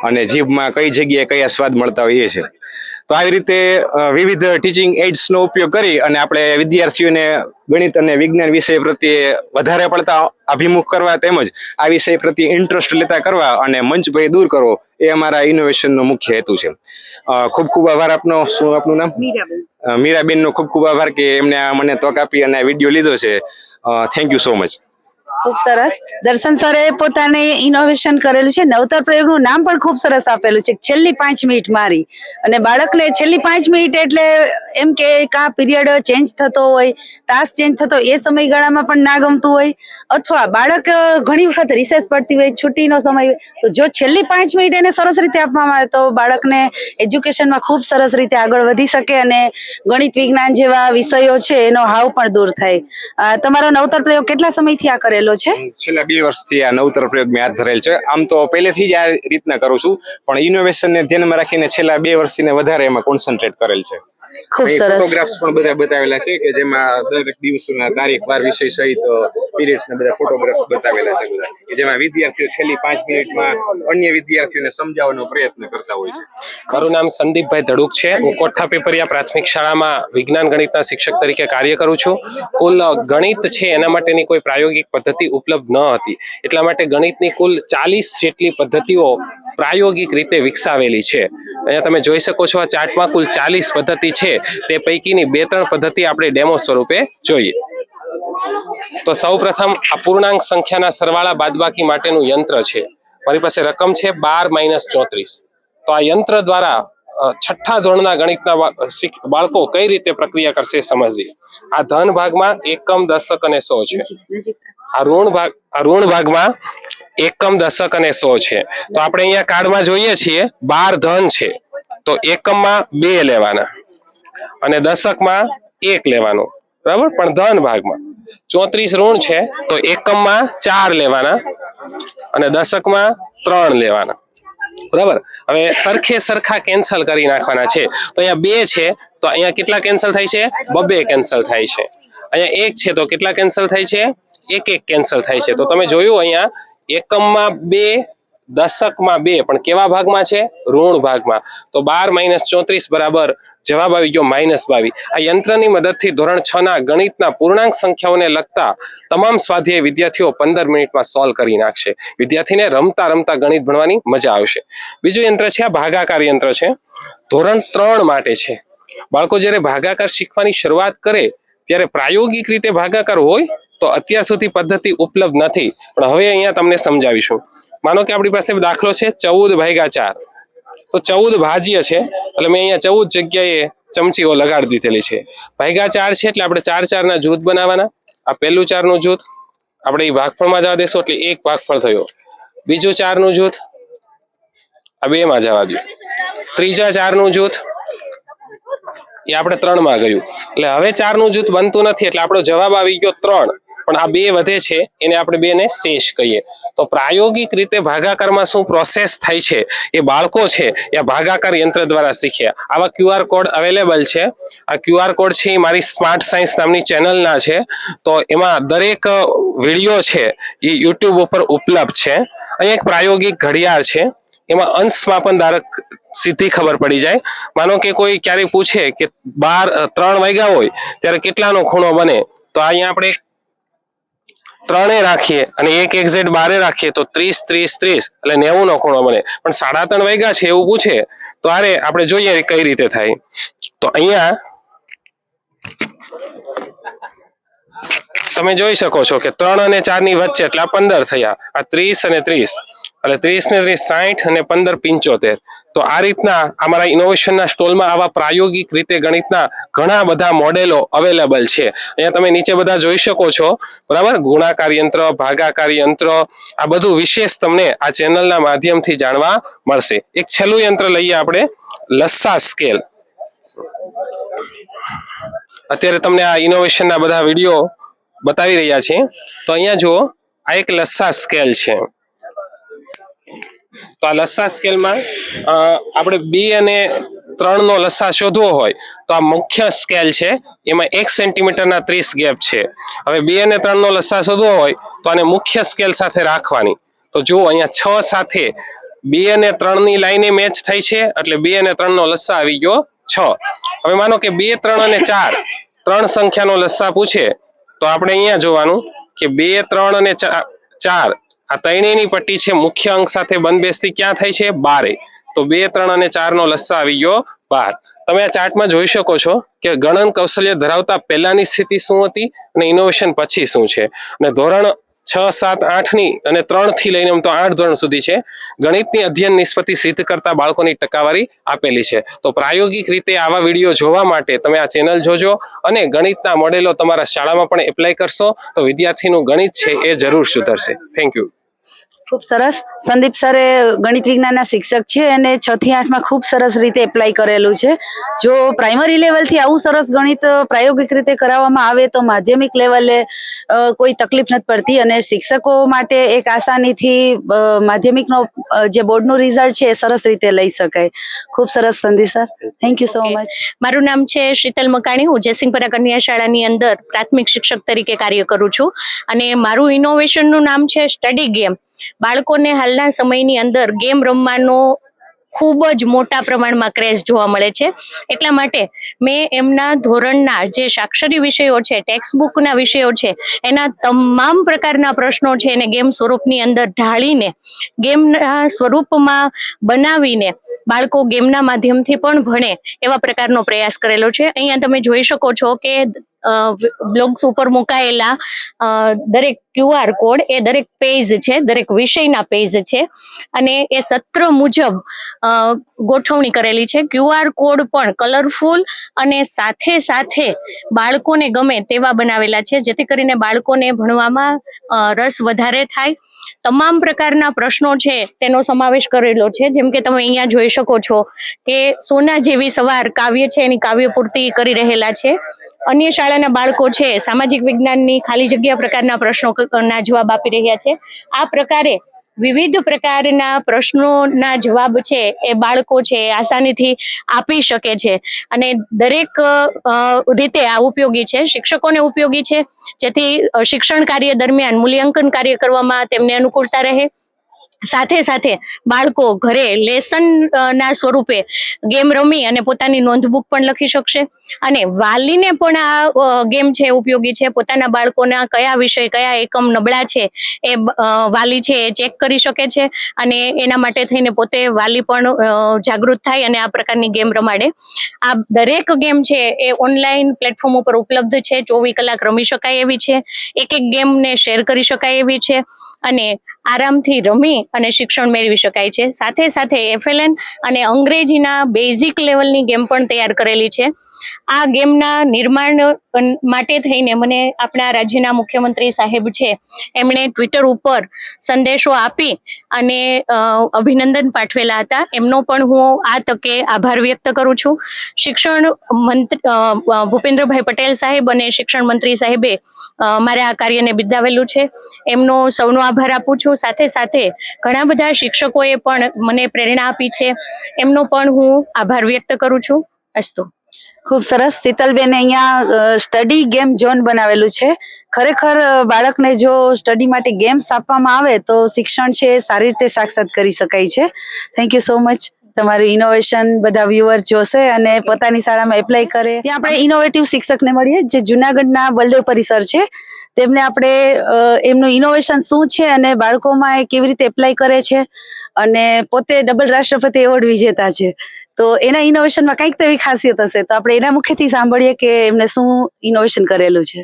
અને જીભમાં કઈ જગ્યાએ કયા સ્વાદ મળતા હોય એ છે. તો આવી રીતે વિવિધ ટીચિંગ એડ્સનો ઉપયોગ કરી અને આપણે વિદ્યાર્થીઓને ગણિત અને વિજ્ઞાન વિષય પ્રત્યે વધારે પડતા અભિમુખ કરવા તેમજ આ વિષય પ્રત્યે ઇન્ટરેસ્ટ લેતા કરવા અને મંચ ભય દૂર કરવો એ અમારા ઇનોવેશનનો મુખ્ય હેતુ છે. ખૂબ ખૂબ આભાર આપનો. શું આપનું નામ? મીરાબેનનો ખૂબ ખૂબ આભાર કે એમને મને તક આપી અને વિડીયો લીધો છે. Thank you so much. ખૂબ સરસ. દર્શન સરે પોતાને ઇનોવેશન કરેલું છે. નવતર પ્રયોગનું નામ પણ ખૂબ સરસ આપેલું છે, છેલ્લી 5 મિનિટ મારી. અને બાળકને છેલ્લી 5 મિનિટ એટલે એમ કે કા પીરિયડ ચેન્જ થતો હોય, તાસ ચેન્જ થતો એ સમયગાળામાં પણ ના ગમતું હોય, અથવા બાળક ઘણી વખત રિસેસ પડતી હોય, છુટ્ટીનો સમય હોય, તો જો છેલ્લી 5 મિનિટ એને સરસ રીતે આપવામાં આવે તો બાળકને એજ્યુકેશનમાં ખૂબ સરસ રીતે આગળ વધી શકે અને ગણિત વિજ્ઞાન જેવા વિષયો છે એનો હાવ પણ દૂર થાય. તમારો નવતર પ્રયોગ કેટલા સમયથી આ કરેલો છે? છેલ્લા 2 વર્ષથી આ નવતર પ્રયોગ મેં હાથ ધરેલ છે. આમ તો પહેલેથી જ આ રીતના કરું છું, પણ ઇનોવેશનને ધ્યાનમાં રાખીને છેલ્લા 2 વર્ષથી વધારે એમાં કોન્સન્ટ્રેટ કરેલ છે. ખૂબ સરસ. ફોટોગ્રાફ્સ પણ બધા બતાવેલા છે કે જેમાં દરેક દિવસના તારીખ વાર વિષય સહિત પીરિયડ્સ ના બધા ફોટોગ્રાફ્સ બતાવેલા છે બધા કે જેમાં વિદ્યાર્થીઓ છેલ્લી 5 મિનિટમાં અન્ય વિદ્યાર્થીઓને સમજાવવાનો પ્રયત્ન કરતા હોય છે. મારું નામ સંદીપભાઈ ધડુક છે. હું કોઠા પીપરિયા પ્રાથમિક શાળામાં વિજ્ઞાન ગણિતના શિક્ષક તરીકે કાર્ય કરું છું. કુલ ગણિત છે એના માટેની કોઈ પ્રાયોગિક પદ્ધતિ ઉપલબ્ધ ન હતી, એટલા માટે ગણિતની કુલ 40 જેટલી પદ્ધતિઓ પ્રાયોગિક રીતે વિકસાવેલી છે. અહીંયા તમે જોઈ શકો છો આ ચાર્ટમાં કુલ 40 પદ્ધતિ છે, તે પૈકીની 2-3 પદ્ધતિ આપણે ડેમો સ્વરૂપે જોઈએ. તો સૌપ્રથમ આ પૂર્ણાંક સંખ્યાના સરવાળા બાદબાકી માટેનું યંત્ર છે. મારી પાસે રકમ છે 12 - 34. તો આ યંત્ર દ્વારા છઠ્ઠા ધોરણના ગણિતના બાળકો કઈ રીતે પ્રક્રિયા કરશે સમજીએ. આ ધન ભાગમાં એકમ, દશક અને સો છે. આ ઋણ ભાગમાં એકમ, દશક અને સો છે. તો આપણે અહીંયા કાર્ડમાં જોઈએ છીએ 12 ધન છે તો એકમમાં 2 લેવાના અને દશકમાં 1 લેવાનું, બરાબર. પણ ધન ભાગમાં 34 ઋણ છે તો એકમમાં 4 લેવાના અને દશકમાં 3 લેવાના, બરાબર. હવે સરખે સરખા કેન્સલ કરી નાખવાના છે. તો અહીંયા 2 છે તો અહીંયા કેટલા કેન્સલ થાય છે? 2 કેન્સલ થાય છે. અહીંયા 1 છે તો કેટલા કેન્સલ થાય છે? 1 કેન્સલ થાય છે. તો તમે જોયું અહીંયા એકમમાં 2, દશકમાં 2, પણ કેવા ભાગમાં છે? ઋણ ભાગમાં. તો 12 - 34 બરાબર જવાબ આવી ગયો -22. આ યંત્રની મદદથી ધોરણ 6 ના ગણિતના પૂર્ણાંક સંખ્યાઓને લગતા તમામ સ્વાધ્યાય વિદ્યાર્થીઓ 15 મિનિટમાં સોલ્વ કરી નાખશે. વિદ્યાર્થીને રમતા રમતા ગણિત ભણવાની મજા આવશે. બીજું યંત્ર છે આ ભાગાકાર યંત્ર છે. ધોરણ 3 માટે છે. બાળકો જ્યારે ભાગાકાર શીખવાની શરૂઆત કરે ત્યારે પ્રાયોગિક રીતે ભાગાકાર હોય તો અત્યાર સુધી પદ્ધતિ ઉપલબ્ધ નથી, પણ હવે અહીંયા તમને સમજાવીશું. માનો કે આપણી પાસે દાખલો છે 14/4. તો 14 ભાજ્ય છે એટલે મેં અહીંયા 14 જગ્યાએ ચમચીઓ લગાડી દીધેલી છે. ભાગ્યા 4 છે એટલે આપણે 4 ના જૂથ બનાવવાના. આ પહેલું 4 નું જૂથ આપણે એ ભાગફળમાં જવા દેશું એટલે 1 ભાગફળ થયો. બીજું 4 નું જૂથ આ 2 માં જવા દો. ત્રીજા 4 નું જૂથ એ આપણે 3 માં ગયું. એટલે હવે 4 નું જૂથ બનતું નથી એટલે આપણો જવાબ આવી ગયો 3, પણ આ 2 વધે છે એને આપણે 2 ને શેષ કહીએ. તો પ્રાયોગિક રીતે ભાગાકારમાં શું પ્રોસેસ થાય છે એ બાળકો છે એ ભાગાકાર યંત્ર દ્વારા શીખ્યા. આવા QR કોડ અવેલેબલ છે. આ QR કોડ છે એ મારી સ્માર્ટ સાયન્સ નામની ચેનલના છે. તો એમાં દરેક વિડીયો છે એ YouTube ઉપર ઉપલબ્ધ છે. અહીં એક પ્રાયોગિક ઘડિયાળ છે, એમાં અંશ માપન ધારક સીધી ખબર પડી જાય. માનો કે કોઈ ક્યારેક પૂછે કે 3 વાગ્યા હોય ત્યારે કેટલાનો ખૂણો બને, તો અહીંયા આપણે 3 રાખીએ અને 1 એક્ઝેટ 12 રાખીએ તો 30 30 30 એટલે 90 નો ખૂણો બને. પણ 3:30 વાગ્યા છે એવું પૂછે તો આરે આપણે જોઈએ કઈ રીતે થાય. તો અહીંયા તમે જોઈ શકો છો કે 3 અને 4 ની વચ્ચે એટલે 15 થયા. આ 30 અને 30 એટલે 30 ને 30 60 અને 15 75. તો આ રીતના અમારા ઇનોવેશનના સ્ટોલમાં આવા પ્રાયોગિક રીતે ગણિતના ઘણા બધા મોડેલો અવેલેબલ છે. અહીંયા તમે નીચે બધા જોઈ શકો છો, બરાબર. ગુણાકાર યંત્ર, ભાગાકાર યંત્ર, આ બધું વિશેષ તમને આ ચેનલના માધ્યમથી જાણવા મળશે. એક છેલ્લું યંત્ર લઈએ આપણે, લસ્સા સ્કેલ. અત્યારે તમને આ ઇનોવેશનના બધા વિડીયો બતાવી રહ્યા છે. તો અહીંયા જુઓ, આ એક લસ્સા સ્કેલ છે. તો આ લસ્સા સ્કેલમાં આપણે 2 અને 3 નો લસ્સા શોધવો હોય તો આ મુખ્ય સ્કેલ છે, એમાં 1 સેન્ટીમીટરના 30 ગેપ છે. હવે 2 અને 3 નો લસ્સા શોધવો હોય તો આને મુખ્ય સ્કેલ સાથે રાખવાની. તો જુઓ અહીંયા 6 સાથે 2 અને 3 ની લાઈને મેચ થઈ છે એટલે 2 અને 3 નો લસ્સા આવી ગયો 6. હવે માનો કે 2, 3 અને 4 3 સંખ્યાનો લસ્સા પૂછે તો આપણે અહીંયા જોવાનું કે 2, 3 અને 4 આ ત્રણેયની પટ્ટી છે મુખ્ય અંક સાથે બંધબેસતી ક્યાં થાય છે? 12. તો 2, 3 અને 4 નો લસ્સા આવી ગયો 12. તમે આ ચાર્ટમાં જોઈ શકો છો કે ગણન કૌશલ્ય ધરાવતા પહેલાની સ્થિતિ શું હતી અને ઇનોવેશન પછી શું છે. અને ધોરણ 6, 7, 8 ની અને 3 થી લઈને તો 8 ધોરણ સુધી છે. ગણિતની અધ્યયન નિષ્પત્તિ સિદ્ધ કરતા બાળકોની ટકાવારી આપેલી છે. તો પ્રાયોગિક રીતે આવા વિડીયો જોવા માટે તમે આ ચેનલ જોજો અને ગણિતના મોડેલો તમારા શાળામાં પણ એપ્લાય કરશો તો વિદ્યાર્થીનું ગણિત છે એ જરૂર સુધરશે. Thank you. ખૂબ સરસ. સંદીપ સરે ગણિત વિજ્ઞાનના શિક્ષક છે અને 6 થી 8 માં ખૂબ સરસ રીતે એપ્લાય કરેલું છે. જો પ્રાઇમરી લેવલથી આવું સરસ ગણિત પ્રાયોગિક રીતે કરાવવામાં આવે તો માધ્યમિક લેવલે કોઈ તકલીફ નથી પડતી અને શિક્ષકો માટે એક આસાનીથી માધ્યમિકનો જે બોર્ડનું રિઝલ્ટ છે એ સરસ રીતે લઈ શકાય. ખૂબ સરસ Sandeep sir, thank you so much. મારું નામ છે શીતલ મકાણી. હું જયસિંહપરા કન્યા શાળાની અંદર પ્રાથમિક શિક્ષક તરીકે કાર્ય કરું છું અને મારું ઇનોવેશનનું નામ છે સ્ટડી ગેમ. બાળકોને હાલના સમયની અંદર ગેમ રમવાનો ખૂબ જ મોટા પ્રમાણમાં ક્રેઝ જોવા મળે છે. એટલા માટે મેં એમના ધોરણના જે સાક્ષરી વિષયો છે, ટેક્સ્ટ બુકના વિષયો છે, એના તમામ પ્રકારના પ્રશ્નો છે એને ગેમ સ્વરૂપની અંદર ઢાળીને ગેમના સ્વરૂપમાં બનાવીને બાળકો ગેમના માધ્યમથી પણ ભણે એવા પ્રકારનો પ્રયાસ કરેલો છે. અહીંયા તમે જોઈ શકો છો કે બ્લોગ્સ ઉપર મુકાયેલા દરેક QR કોડ એ દરેક પેજ છે, દરેક વિષયના પેજ છે અને એ સત્ર મુજબ ગોઠવણી કરેલી છે. QR કોડ પણ કલરફુલ અને સાથે સાથે બાળકોને ગમે તેવા બનાવેલા છે જેથી કરીને બાળકોને ભણવામાં રસ વધારે થાય. તમામ પ્રકારના પ્રશ્નો છે તેનો સમાવેશ કરેલો છે. જેમ કે તમે અહીંયા જોઈ શકો છો કે સોના જેવી સવાર કાવ્ય છે એની કાવ્ય પૂર્તિ કરી રહેલા છે. અન્ય શાળાના બાળકો છે સામાજિક વિજ્ઞાનની ખાલી જગ્યા પ્રકારના પ્રશ્નોના જવાબ આપી રહ્યા છે. આ પ્રકારે વિવિધ પ્રકારના પ્રશ્નોના જવાબ છે એ બાળકો છે આસાનીથી આપી શકે છે અને દરેક રીતે આ ઉપયોગી છે, શિક્ષકોને ઉપયોગી છે, જેથી શિક્ષણ કાર્ય દરમિયાન મૂલ્યાંકન કાર્ય કરવામાં તેમને અનુકૂળતા રહે. સાથે સાથે બાળકો ઘરે લેસન ના સ્વરૂપે ગેમ રમી અને પોતાની નોંધબુક પણ લખી શકશે અને વાલીને પણ આ ગેમ છે ઉપયોગી છે. પોતાના બાળકોના કયા વિષય કયા એકમ નબળા છે એ વાલી છે એ ચેક કરી શકે છે અને એના માટે થઈને પોતે વાલી પણ જાગૃત થાય અને આ પ્રકારની ગેમ રમાડે. આ દરેક ગેમ છે એ ઓનલાઈન પ્લેટફોર્મ ઉપર ઉપલબ્ધ છે. 24 કલાક રમી શકાય એવી છે. એક ગેમને શેર કરી શકાય એવી છે અને આરામથી રમી અને શિક્ષણ મેળવી શકાય છે. સાથે સાથે FLN અને અંગ્રેજીના બેઝિક લેવલની ગેમ પણ તૈયાર કરેલી છે. આ ગેમના નિર્માણ માટે થઈને મને આપણા રાજ્યના મુખ્યમંત્રી સાહેબ છે એમણે ટ્વિટર ઉપર સંદેશો આપી અને અભિનંદન પાઠવેલા હતા. એમનો પણ હું આ તકે આભાર વ્યક્ત કરું છું. શિક્ષણ મંત્રી ભૂપેન્દ્રભાઈ પટેલ સાહેબ અને શિક્ષણ મંત્રી સાહેબે મારા આ કાર્યને બિરદાવેલું છે. એમનો સૌનો આભાર આપું છું. સાથે સાથે ઘણા બધા શિક્ષકોએ પણ મને પ્રેરણા આપી છે, એમનો પણ હું આભાર વ્યક્ત કરું છું. અસ્તુ. ખૂબ સરસ. શીતલબેન અહીંયા સ્ટડી ગેમ ઝોન બનાવેલું છે. ખરેખર બાળકને જો સ્ટડી માટે ગેમ્સ આપવામાં આવે તો શિક્ષણ છે એ સારી રીતે સાક્ષાત કરી શકાય છે. Thank you so much. તમારું ઇનોવેશન બધા વ્યુઅર જોશે અને પોતાની શાળામાં એપ્લાય કરે. ત્યાં આપણે ઇનોવેટિવ શિક્ષકને મળીએ જે જુનાગઢના બલદેવ પરિસર છે. તેમને આપણે એમનું ઇનોવેશન શું છે અને બાળકોમાં એ કેવી રીતે એપ્લાય કરે છે અને પોતે ડબલ રાષ્ટ્રપતિ એવોર્ડ વિજેતા છે. તો એના ઇનોવેશનમાં કંઈક તો એવી ખાસિયત હશે, તો આપણે એના મુખેથી સાંભળીએ કે એમને શું ઇનોવેશન કરેલું છે.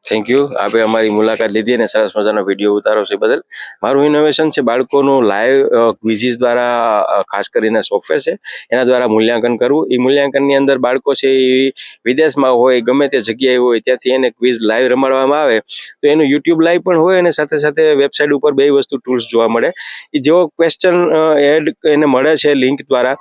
Thank you. આપે અમારી મુલાકાત લીધી અને સરસ મજાનો વિડીયો ઉતારો છે બદલ. મારું ઇનોવેશન છે બાળકોનું લાઈવ ક્વિઝિસ દ્વારા, ખાસ કરીને સોફ્ટવેર છે એના દ્વારા મૂલ્યાંકન કરવું. એ મૂલ્યાંકનની અંદર બાળકો છે એ વિદેશમાં હોય, ગમે તે જગ્યાએ હોય, ત્યાંથી એને ક્વિઝ લાઈવ રમાડવામાં આવે તો એનું યુટ્યુબ લાઈવ પણ હોય અને સાથે સાથે વેબસાઇટ ઉપર બે વસ્તુ ટૂલ્સ જોવા મળે. એ જેવો ક્વેશ્ચન એડ એને મળે છે લિંક દ્વારા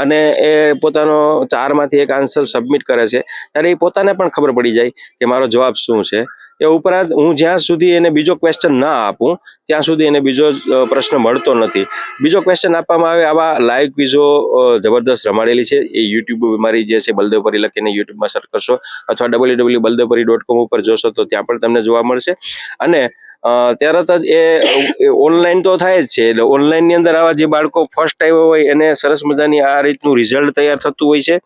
અને એ પોતાનો 4માંથી એક આન્સર સબમિટ કરે છે ત્યારે એ પોતાને પણ ખબર પડી જાય કે મારો જવાબ શું છે. એ ઉપરાંત હું જ્યાં સુધી એને બીજો ક્વેશ્ચન ના આપું ત્યાં સુધી એને બીજો પ્રશ્ન મળતો નથી. બીજો ક્વેશ્ચન આપવામાં આવે. આવા લાઈવ ક્વિઝો જબરદસ્ત રમાડેલી છે. એ યુટ્યુબ મારી જે છે બલદેવપરી લખીને યુટ્યુબમાં સર્ચ કરશો અથવા www.baldevpuri.com ઉપર જોશો તો ત્યાં પણ તમને જોવા મળશે. અને તરત જ એ ઓનલાઈન તો થાય જ છે. એટલે ઓનલાઈનની અંદર આવા જે બાળકો ફર્સ્ટ આવ્યો હોય એને સરસ મજાની આ રીતનું રિઝલ્ટ તૈયાર થતું હોય છે.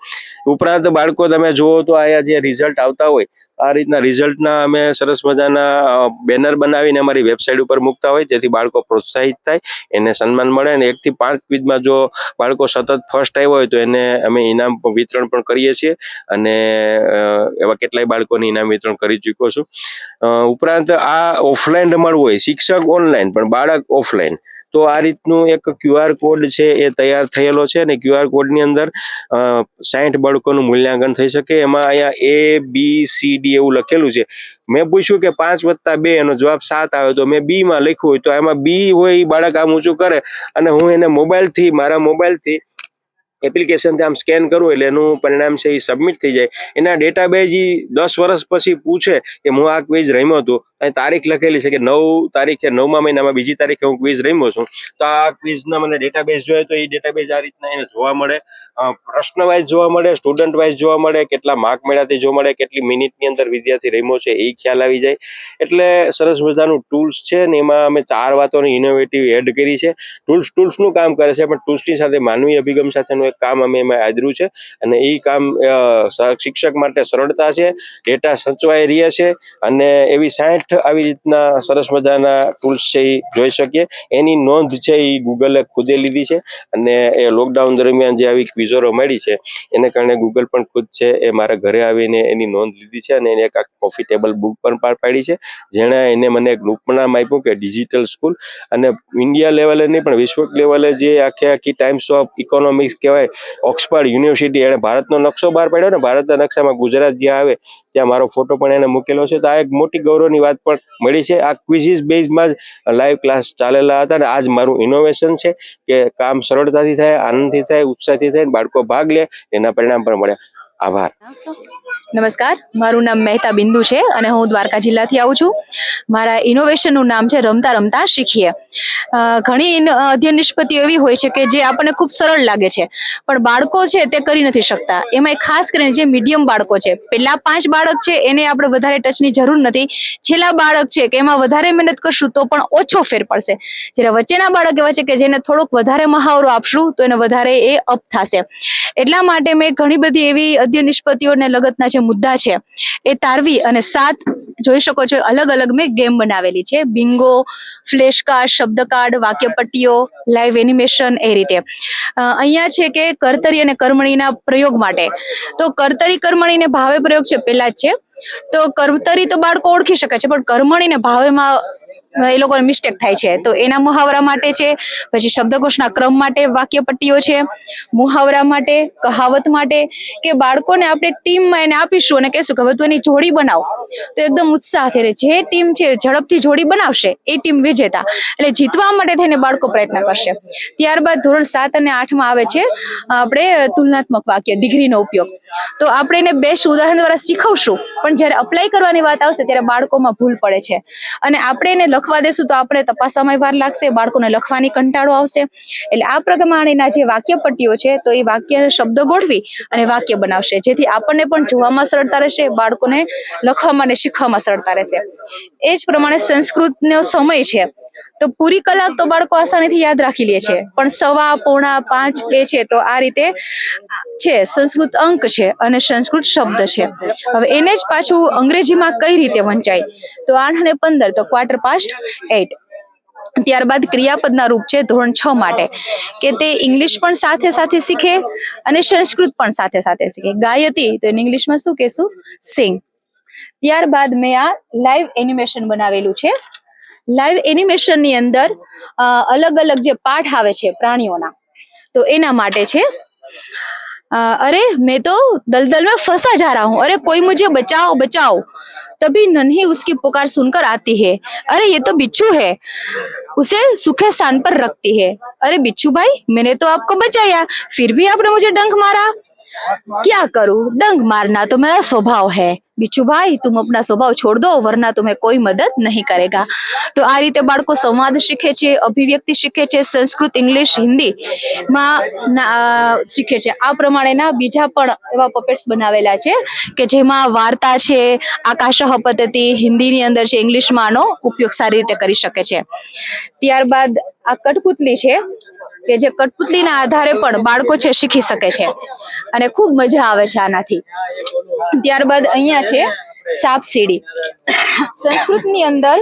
ઉપરાંત બાળકો તમે જુઓ તો આયા જે રિઝલ્ટ આવતા હોય આ રીતના રિઝલ્ટના અમે સરસ મજાના બેનર બનાવીને અમારી વેબસાઇટ ઉપર મૂકતા હોય જેથી બાળકો પ્રોત્સાહિત થાય, એને સન્માન મળે. અને 1 થી 5 ક્વિઝમાં જો બાળકો સતત ફર્સ્ટ આવ્યો હોય તો એને અમે ઇનામ વિતરણ પણ કરીએ છીએ અને એવા કેટલાય બાળકોને ઇનામ વિતરણ કરી ચૂક્યો છું. ઉપરાંત આ ઓફલાઈન રમાડવું હોય, શિક્ષક ઓનલાઈન પણ બાળક ઓફલાઈન, તો આ રીતનું એક QR કોડ છે એ તૈયાર થયેલો છે અને QR કોડની અંદર 60 બાળકોનું મૂલ્યાંકન થઈ શકે. એમાં અહીંયા ABCD એવું લખેલું છે. મેં પૂછ્યું કે 5+2 એનો જવાબ 7 આવે, તો મેં B માં લખ્યું હોય તો એમાં B હોય એ બાળક આમ ઊંચું કરે અને હું એને મારા મોબાઈલથી એપ્લિકેશનથી આમ સ્કેન કરું એટલે એનું પરિણામ છે એ સબમિટ થઈ જાય. એના ડેટાબેઝ 10 વર્ષ પછી પૂછે કે હું આ ક્વિઝ રમ્યો હતો, અહીં તારીખ લખેલી છે કે 9 તારીખે 9મા મહિનામાં 2જી તારીખે હું ક્વિઝ રમ્યો છું, તો આ ક્વિઝના મને ડેટાબેઝ જોઈએ તો એ ડેટાબેઝ આ રીતના એને જોવા મળે, પ્રશ્ન વાઇઝ જોવા મળે, સ્ટુડન્ટ વાઇઝ જોવા મળે, કેટલા માર્ક મળ્યા તે જોવા મળે, કેટલી મિનિટની અંદર વિદ્યાર્થી રમ્યો છે એ ખ્યાલ આવી જાય. એટલે સરસ મજાનું ટૂલ્સ છે ને એમાં અમે 4 વાતોની ઇનોવેટિવ એડ કરી છે. ટૂલ્સનું કામ કરે છે, પણ ટૂલ્સની સાથે માનવી અભિગમ સાથેનું કામ અમે એમાં આદર્યું છે અને એ કામ શિક્ષક માટે સરળતા છે, ડેટા સચવાઈ રહ્યા છે અને એવી 60 આવી રીતના સરસ મજાના ટૂલ્સ છે એ જોઈ શકીએ. એની નોંધ છે એ ગૂગલે ખુદે લીધી છે અને એ લોકડાઉન દરમિયાન જે આવી ક્વિઝો રમાડી છે એને કારણે ગૂગલ પણ ખુદ છે એ મારા ઘરે આવીને એની નોંધ લીધી છે અને એને એક કોફી ટેબલ બુક પણ પાર પાડી છે, જેણે એને મને એક નામ આપ્યું કે ડિજિટલ સ્કૂલ. અને ઇન્ડિયા લેવલે નહીં પણ વિશ્વ લેવલે જે આખી ટાઈમ્સ ઓફ ઇકોનોમિક્સ કહેવાય, ઓક્સફર્ડ યુનિવર્સિટી, એને ભારતનો નકશો બહાર પાડ્યો ને ભારતના નકશામાં ગુજરાત જ્યાં આવે ત્યાં મારો ફોટો પણ એને મૂકેલો છે. તો આ એક મોટી ગૌરવની વાત પણ મળી છે. આ ક્વિઝિસ બેઝમાં જ લાઈવ ક્લાસ ચાલેલા હતા અને આજ મારું ઇનોવેશન છે કે કામ સરળતાથી થાય, આનંદથી થાય, ઉત્સાહથી થાય, બાળકો ભાગ લે, એના પરિણામ પણ મળ્યા. આભાર. નમસ્કાર, મારું નામ મહેતા બિંદુ છે અને હું દ્વારકા જિલ્લાથી આવું છું. મારા ઇનોવેશનનું નામ છે રમતા રમતા શીખીએ. ઘણી અધ્યયન નિષ્પત્તિઓ એવી હોય છે કે જે આપણને ખૂબ સરળ લાગે છે પણ બાળકો છે તે કરી નથી શકતા. એમાં ખાસ કરીને જે મીડિયમ બાળકો છે, પહેલા 5 બાળક છે એને આપણે વધારે ટચની જરૂર નથી, છેલ્લા બાળક છે કે એમાં વધારે મહેનત કરશું તો પણ ઓછો ફેર પડશે. જ્યારે વચ્ચેના બાળક એવા છે કે જેને થોડોક વધારે મહાવરો આપશું તો એને વધારે એ અપ થશે. એટલા માટે મેં ઘણી બધી એવી અધ્યયન નિષ્પત્તિઓને લગતના જે મુદ્દા છે એ તારવી અને 7 જોઈ શકો છો અલગ અલગ મેં ગેમ બનાવેલી છે. બિંગો, ફ્લેશ કાર્ડ, શબ્દ કાર્ડ, વાક્યપટ્ટીઓ, લાઈવ એનિમેશન, એ રીતે. અહીંયા છે કે કર્તરી અને કર્મણીના પ્રયોગ માટે, તો કર્તરી કર્મણીને ભાવે પ્રયોગ છે પહેલા જ છે. તો કર્તરી તો બાળકો ઓળખી શકે છે પણ કર્મણીને ભાવેમાં એ લોકોને મિસ્ટેક થાય છે, તો એના મુહાવરા માટે છે. પછી શબ્દકોશના ક્રમ માટે વાક્યપટ્ટીઓ છે, મુહાવરા માટે, કહાવત માટે, કે બાળકોને આપણે ટીમમાં એને આપીશું અને કહેશું કે હવે તું એની જોડી બનાવ, તો એકદમ ઉત્સાહથી જે ટીમ છે ઝડપથી જોડી બનાવશે એ ટીમ વિજેતા. એટલે જીતવા માટે થઈને બાળકો પ્રયત્ન કરશે. ત્યારબાદ ધોરણ 7 અને 8માં આવે છે આપણે તુલનાત્મક વાક્ય, ડિગ્રીનો ઉપયોગ. તો આપણે એને બેસ્ટ ઉદાહરણ દ્વારા શીખવશું પણ જ્યારે અપ્લાય કરવાની વાત આવશે ત્યારે બાળકોમાં ભૂલ પડે છે અને આપણે એને લખવા દેશું તો આપણે તપાસવામાં વાર લાગશે, બાળકોને લખવાની કંટાળો આવશે. એટલે આ પ્રમાણેના જે વાક્યપટ્ટીઓ છે તો એ વાક્ય શબ્દ ગોઠવી અને વાક્ય બનાવશે, જેથી આપણને પણ જોવામાં સરળતા રહેશે, બાળકોને લખવામાં અને શીખવામાં સરળતા રહેશે. એ જ પ્રમાણે સંસ્કૃતનો સમય છે તો પૂરી કલાક તો બાળકો આસાનીથી યાદ રાખી લે છે પણ 1.25, પોણા 5 એ છે તો આ રીતે છે. સંસ્કૃત અંક છે અને સંસ્કૃત શબ્દ છે. હવે એને જ પાછું અંગ્રેજીમાં કઈ રીતે વંચાય, તો 8 અને 15 તો ક્વાર્ટર પાસ્ટ 8. ત્યારબાદ ક્રિયાપદના રૂપ છે ધોરણ 6 માટે, કે તે ઇંગ્લિશ પણ સાથે સાથે શીખે અને સંસ્કૃત પણ સાથે સાથે શીખે. ગાયતી તો એને ઇંગ્લિશમાં શું કહેશું, સિંગ. ત્યારબાદ મેં આ લાઈવ એનિમેશન બનાવેલું છે. લાઈવ એનિમેશનની અંદર અલગ અલગ જે પાઠ આવે છે પ્રાણીઓના, તો એના માટે છે. અરે मैं तो दलदल में फंसा जा रहा हूँ, अरे कोई मुझे बचाओ बचाओ, तभी नन्ही उसकी पुकार सुनकर आती है, अरे ये तो बिच्छू है, उसे सूखे स्थान पर रखती है, अरे बिच्छू भाई मैंने तो आपको बचाया फिर भी आपने मुझे डंक मारा, क्या करूं, डंक मारना तो मेरा स्वभाव है, बिच्छू भाई तुम अपना स्वभाव छोड़ दो वरना तुम्हें कोई मदद नहीं करेगा. તો આ રીતે બાળકો સંવાદ શીખે છે, અભિવ્યક્તિ શીખે છે, સંસ્કૃત, ઇંગ્લિશ, હિન્દીમાં શીખે છે. આ પ્રમાણેના બીજા પણ એવા પપેટ્સ બનાવેલા છે કે જેમાં વાર્તા છે, આકાશઃ પતતિ હિન્દીની અંદર છે, ઇંગ્લિશમાં આનો ઉપયોગ સારી રીતે કરી શકે છે. ત્યારબાદ આ કઠપુતલી છે કે જે કઠપુતલીના આધારે પણ બાળકો છે શીખી શકે છે અને ખૂબ મજા આવે છે આનાથી. ત્યારબાદ અહીંયા છે સાપ સીડી. સંસ્કૃતની અંદર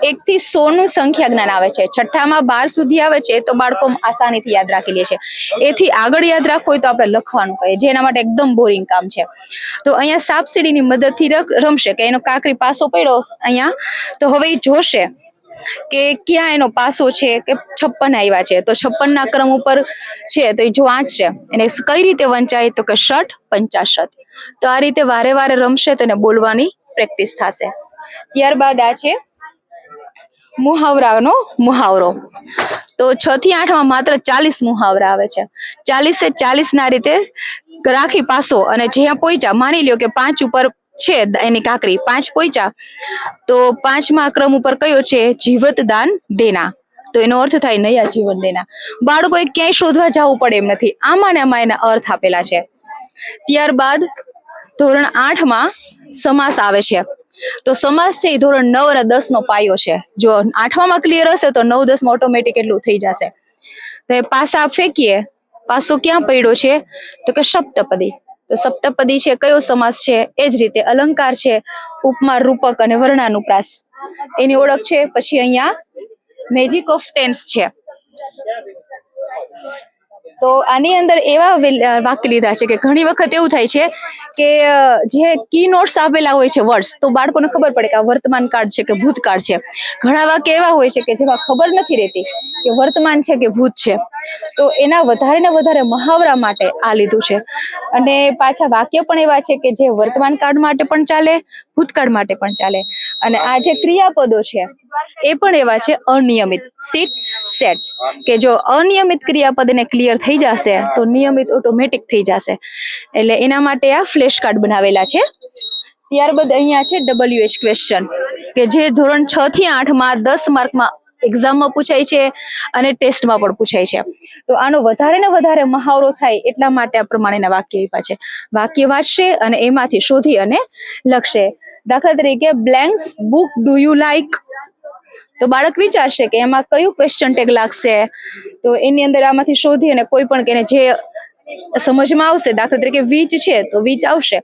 1 થી 100 નું સંખ્યા જ્ઞાન આવે છે. છઠ્ઠામાં 12 સુધી આવે છે તો બાળકો આસાનીથી યાદ રાખી લે છે. એથી આગળ યાદ રાખવું હોય તો આપણે લખવાનું કહીએ, જે એના માટે એકદમ બોરિંગ કામ છે. તો અહીંયા સાપ સીડીની મદદથી રમશે કે એનો કાંકરી પાસો પડ્યો અહીંયા તો હવે એ જોશે કે ક્યાં એનો પાસો છે કે 56 આવ્યા છે તો 56ના ક્રમ ઉપર છે તો એ જો 8 છે એને કઈ રીતે વંચાય તો કે ષટ પંચાશત. તો આ રીતે વારે વારે રમશે તો એને બોલવાની પ્રેક્ટિસ થશે. ત્યારબાદ આ છે મુહાવરાનો મુહાવરો. તો 6 થી 8માં માત્ર 40 મુહાવરા આવે છે. 40 ના રીતે રાખી પાસો અને જ્યાં પહોંચ્યા માની લ્યો કે 5 ઉપર છે એની કાકરી 5 પહોંચ્યા તો 5મા ક્રમ ઉપર કયો છે જીવત દાન દેના. તો એનો અર્થ થાય નયા જીવન દેના. બાળકોએ ક્યાંય શોધવા જવું પડે એમ નથી, આમાં ને આમાં એના અર્થ આપેલા છે. ત્યારબાદ ધોરણ 8માં સમાસ આવે છે. તો સમાસ છે એ ધોરણ 9 અને 10 નો પાયો છે. જો 8માં ક્લિયર હશે તો 9, 10માં ઓટોમેટિક એટલું થઈ જશે. તો એ પાસા ફેંકીએ, પાસો ક્યાં પડ્યો છે તો કે સપ્તપદી. તો સપ્તપદી છે કયો સમાસ છે? એ જ રીતે અલંકાર છે, ઉપમા, રૂપક અને વર્ણાનુપ્રાસ એની ઓળખ છે. પછી અહીંયા મેજિક ઓફ ટેન્સ છે. તો આની અંદર એવા વાક્ય લીધા છે કે ઘણી વખત એવું થાય છે કે જે કી નોટ્સ આપેલા હોય છે વર્ડ્સ, તો બાળકોને ખબર પડે કે આ વર્તમાન કાળ છે કે ભૂતકાળ છે. ઘણા વાક્ય એવા હોય છે કે જેમાં ખબર નથી રહેતી કે વર્તમાન છે કે ભૂત છે. તો એના વધારે ને વધારે મહાવરા માટે આ લીધું છે. અને પાછા વાક્ય પણ એવા છે કે જે વર્તમાન કાળ માટે પણ ચાલે, ભૂતકાળ માટે પણ ચાલે. અને આ જે ક્રિયાપદો છે એ પણ એવા છે અનિયમિત, સિટ, સેટ્સ, કે જો અનિયમિત ક્રિયાપદ એને ક્લિયર થઈ જશે તો નિયમિત ઓટોમેટિક થઈ જશે. એટલે એના માટે આ ફ્લેશ કાર્ડ બનાવેલા છે. ત્યારબાદ અહીંયા છે WH ક્વેશ્ચન કે જે ધોરણ 6 થી 8માં 10 માર્કમાં એક્ઝામમાં પૂછાય છે અને ટેસ્ટમાં પણ પૂછાય છે. તો આનો વધારે ને વધારે મહાવરો થાય એટલા માટે આ પ્રમાણેના વાક્ય આપ્યા છે. વાક્ય વાંચશે અને એમાંથી શોધી અને લખશે. દાખલા તરીકે blanks book do you like, તો બાળક વિચારશે કે એમાં કયું ક્વેશ્ચન ટેગ લાગશે. તો એની અંદર આમાંથી શોધી અને કોઈ પણ કે જે સમજમાં આવશે, દાખલા તરીકે વીચ છે તો વીચ આવશે.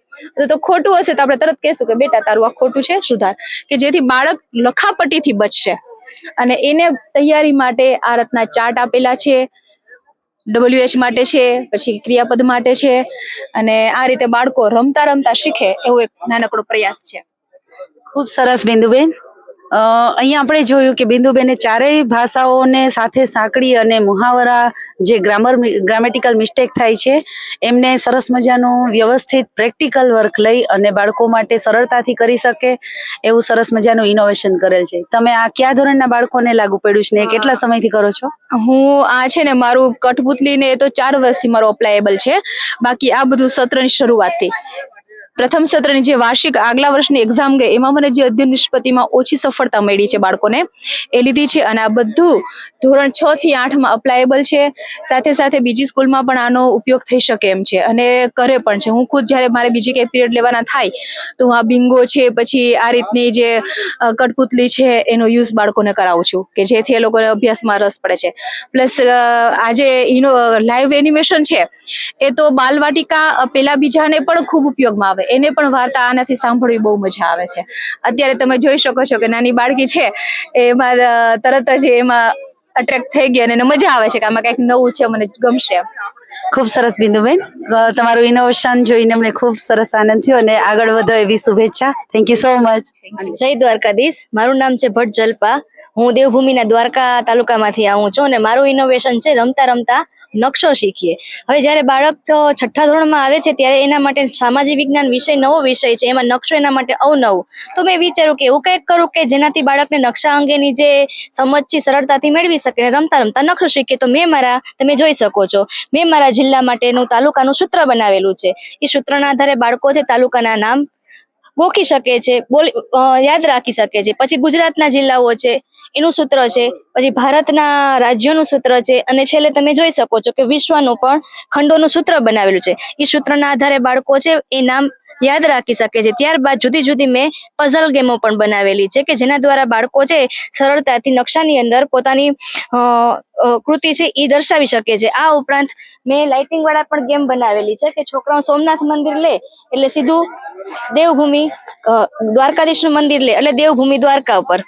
તો ખોટું હશે તો આપણે તરત કહેશું કે બેટા તારું આ ખોટું છે, સુધાર. કે જેથી બાળક લખાપટ્ટીથી બચશે. અને એને તૈયારી માટે આ રીતના ચાર્ટ આપેલા છે. WH માટે છે, પછી ક્રિયાપદ માટે છે. અને આ રીતે બાળકો રમતા રમતા શીખે એવો એક નાનકડો પ્રયાસ છે. ખૂબ સરસ બિંદુબેન. અહીંયા આપણે જોયું કે બિંદુબેને ચારેય ભાષાઓને સાથે સાંકળી અને મુહાવરા જે ગ્રામેટિકલ મિસ્ટેક થાય છે એમને સરસ મજાનું વ્યવસ્થિત પ્રેક્ટિકલ વર્ક લઈ અને બાળકો માટે સરળતાથી કરી શકે એવું સરસ મજાનું ઇનોવેશન કરેલ છે. તમે આ કયા ધોરણના બાળકોને લાગુ પડ્યું છે ને કેટલા સમયથી કરો છો? હું આ છે ને મારું કઠપુતલી ને તો 4 વર્ષથી મારો અપ્લાયેબલ છે. બાકી આ બધું સત્રની શરૂઆતથી, પ્રથમ સત્રની જે વાર્ષિક આગલા વર્ષની એક્ઝામ ગઈ એમાં મને જે અધ્યયન નિષ્પત્તિમાં ઓછી સફળતા મળી છે બાળકોને એ લીધી છે. અને આ બધું ધોરણ 6 થી 8માં અપ્લાયેબલ છે. સાથે સાથે બીજી સ્કૂલમાં પણ આનો ઉપયોગ થઈ શકે એમ છે અને કરે પણ છે. હું ખુદ જ્યારે મારે બીજી કંઈ પીરિયડ લેવાના થાય તો હું આ બિંગો છે, પછી આ રીતની જે કઠપુતલી છે એનો યુઝ બાળકોને કરાવું છું કે જેથી એ લોકોને અભ્યાસમાં રસ પડે છે. પ્લસ આજે લાઈવ એનિમેશન છે એ તો બાલવાટિકા પેલા બીજાને પણ ખૂબ ઉપયોગમાં આવે. એને પણ વાર્તા આનાથી સાંભળવી બહુ મજા આવે છે. અત્યારે તમે જોઈ શકો છો કે નાની બાળકી છે એમાં તરત જ એમાં અટ્રેક્ટ થઈ ગઈ અને એને મજા આવે છે કે આમાં કંઈક નવું છે, મને ગમશે. ખૂબ સરસ બિંદુબેન, તમારું ઇનોવેશન જોઈને અમને ખૂબ સરસ આનંદ થયો અને આગળ વધો એવી શુભેચ્છા. Thank you so much. જય દ્વારકાધીશ. મારું નામ છે ભટ્ટ જલ્પા. હું દેવભૂમિના દ્વારકા તાલુકામાંથી આવું છું અને મારું ઇનોવેશન છે રમતા રમતા નકશો શીખીએ. હવે જ્યારે બાળક 6ઠ્ઠા ધોરણમાં આવે છે ત્યારે એના માટે સામાજિક વિજ્ઞાન વિષય નવો વિષય છે, એમાં નકશો એના માટે અવનવું. તો મેં વિચાર્યું કે એવું કંઈક કરું કે જેનાથી બાળકને નકશા અંગેની જે સમજ છે સરળતાથી મેળવી શકે અને રમતા રમતા નકશો શીખીએ. તો તમે જોઈ શકો છો મેં મારા જિલ્લા માટેનું તાલુકાનું સૂત્ર બનાવેલું છે. એ સૂત્રના આધારે બાળકો છે તાલુકાના નામ ગોખી શકે છે, યાદ રાખી શકે છે. પછી ગુજરાતના જિલ્લાઓ છે એનું સૂત્ર છે, પછી ભારતના રાજ્યોનું સૂત્ર છે અને છેલ્લે તમે જોઈ શકો છો કે વિશ્વનું પણ ખંડોનું સૂત્ર બનાવેલું છે. એ સૂત્રના આધારે બાળકો છે એ નામ યાદ રાખી શકે છે. ત્યારબાદ જુદી જુદી મેં પઝલ ગેમો પણ બનાવેલી છે કે જેના દ્વારા બાળકો છે સરળતાથી નકશાની અંદર પોતાની કૃતિ છે એ દર્શાવી શકે છે. આ ઉપરાંત મેં લાઇટિંગ વાળા પણ ગેમ બનાવેલી છે કે છોકરાઓ સોમનાથ મંદિર લે એટલે સીધું દેવભૂમિ દ્વારકાધીશનું મંદિર લે એટલે દેવભૂમિ દ્વારકા ઉપર.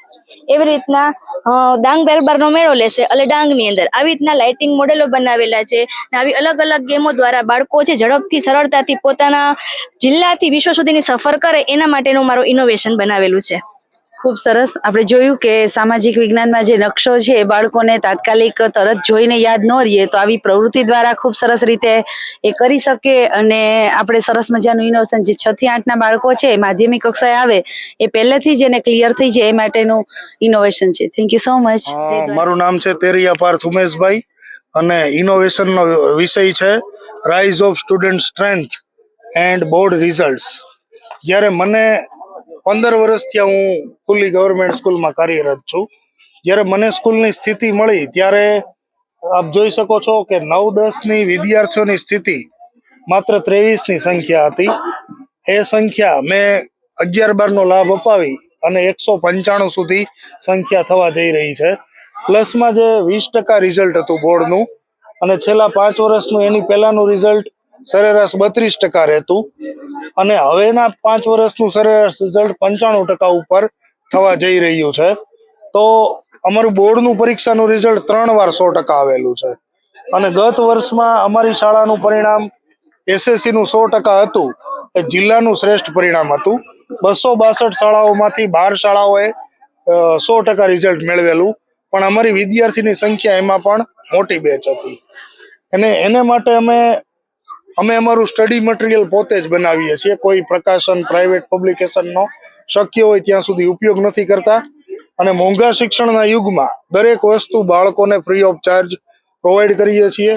એવી રીતના ડાંગ દરબારનો મેળો લેશે એટલે ડાંગની અંદર. આવી રીતના લાઇટિંગ મોડેલો બનાવેલા છે. આવી અલગ અલગ ગેમો દ્વારા બાળકો છે ઝડપથી સરળતાથી પોતાના જિલ્લાથી વિશ્વ સુધીની સફર કરે એના માટેનું મારું ઇનોવેશન બનાવેલું છે. ખૂબ સરસ. આપણે જોયું કે સામાજિક વિજ્ઞાનમાં જે નકશો છે એ બાળકોને તાત્કાલિક તરત જોઈને યાદ ન રહીએ તો આવી પ્રવૃત્તિ દ્વારા ખૂબ સરસ રીતે એ કરી શકે અને આપણે સરસ મજાનું ઇનોવેશન જે 6 થી 8ના બાળકો છે માધ્યમિક કક્ષાએ આવે એ પહેલેથી જ એને ક્લિયર થઈ જાય એ માટેનું ઇનોવેશન છે. Thank you so much. મારું નામ છે તેરિયા પાર્થ ઉમેશભાઈ અને ઇનોવેશનનો વિષય છે rise of student strength and board results. જ્યારે મને 15 વર્ષથી હું ખુલ્લી ગવર્મેન્ટ સ્કૂલમાં કાર્યરત છું. જ્યારે મને સ્કૂલની સ્થિતિ મળી ત્યારે આપ જોઈ શકો છો કે 9-10ની વિદ્યાર્થીઓની સ્થિતિ માત્ર 23ની સંખ્યા હતી. એ સંખ્યા મેં 11-12નો લાભ અપાવી અને 195 સુધી સંખ્યા થવા જઈ રહી છે. પ્લસમાં જે 20% રિઝલ્ટ હતું બોર્ડનું અને છેલ્લા 5 વર્ષનું એની પહેલાનું રિઝલ્ટ સરેરાશ 32% રહેતું અને હવેના 5 વર્ષનું સરેરાશ રિઝલ્ટ 95% ઉપર થવા જઈ રહ્યું છે. તો અમારું બોર્ડનું પરીક્ષાનું રિઝલ્ટ 3 વાર 100% આવેલું છે અને ગત વર્ષમાં અમારી શાળાનું પરિણામ એસએસસીનું 100% હતું. એ જિલ્લાનું શ્રેષ્ઠ પરિણામ હતું. 262 શાળાઓમાંથી 12 શાળાઓએ 100% રિઝલ્ટ મેળવેલું પણ અમારી વિદ્યાર્થીની સંખ્યા એમાં પણ મોટી બેચ હતી અને એને માટે અમે અમારું સ્ટડી મટીરિયલ પોતે જ બનાવીએ છીએ. કોઈ પ્રકાશન પ્રાઇવેટ પબ્લિકેશનનો શક્ય હોય ત્યાં સુધી ઉપયોગ નથી કરતા અને મોંઘા શિક્ષણના યુગમાં દરેક વસ્તુ બાળકોને ફ્રી ઓફ ચાર્જ પ્રોવાઈડ કરીએ છીએ.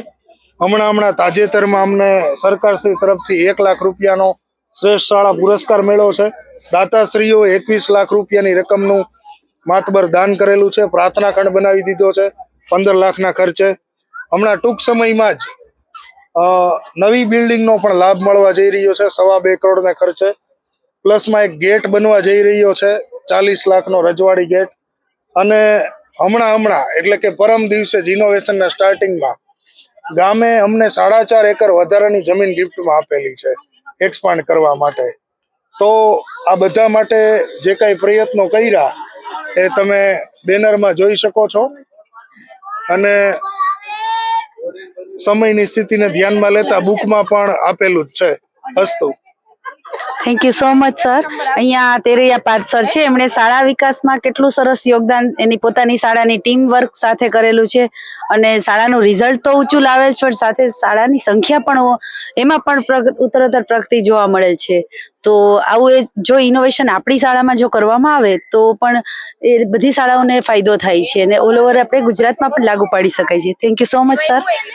હમણાં તાજેતરમાં અમને સરકારશ્રી તરફથી 1 લાખ રૂપિયાનો શ્રેષ્ઠ શાળા પુરસ્કાર મળ્યો છે. દાતાશ્રીઓ 21 લાખ રૂપિયાની રકમનું માતબર દાન કરેલું છે. પ્રાર્થના ખંડ બનાવી દીધો છે 15 લાખના ખર્ચે. હમણાં ટૂંક સમયમાં જ નવી બિલ્ડિંગનો પણ લાભ મળવા જઈ રહ્યો છે 2.25 કરોડના ખર્ચે. પ્લસમાં એક ગેટ બનવા જઈ રહ્યો છે 40 લાખનો રજવાડી ગેટ અને હમણાં એટલે કે પરમ દિવસે જ ઇનોવેશનના સ્ટાર્ટિંગમાં ગામે અમને 4.5 એકર વધારાની જમીન ગિફ્ટમાં આપેલી છે એક્સપાન્ડ કરવા માટે. તો આ બધા માટે જે કાંઈ પ્રયત્નો કર્યા એ તમે બેનરમાં જોઈ શકો છો અને સમયની સ્થિતિને ધ્યાનમાં લેતા બુકમાં પણ આપેલું જ છે. અસ્તુ. Thank you so much sir. અહીંયા તેરૈયા પાર્થ સર છે એમણે શાળા વિકાસમાં કેટલું સરસ યોગદાન એની પોતાની શાળાની ટીમ વર્ક સાથે કરેલું છે અને શાળાનું રિઝલ્ટ તો ઊંચું લાવે છે પણ સાથે શાળાની સંખ્યા પણ એમાં પણ ઉત્તરોત્તર પ્રગતિ જોવા મળે છે. તો આવું જો ઇનોવેશન આપણી શાળામાં જો કરવામાં આવે તો પણ એ બધી શાળાઓને ફાયદો થાય છે અને ઓલ ઓવર આપણે ગુજરાતમાં પણ લાગુ પાડી શકાય છે. Thank you so much sir.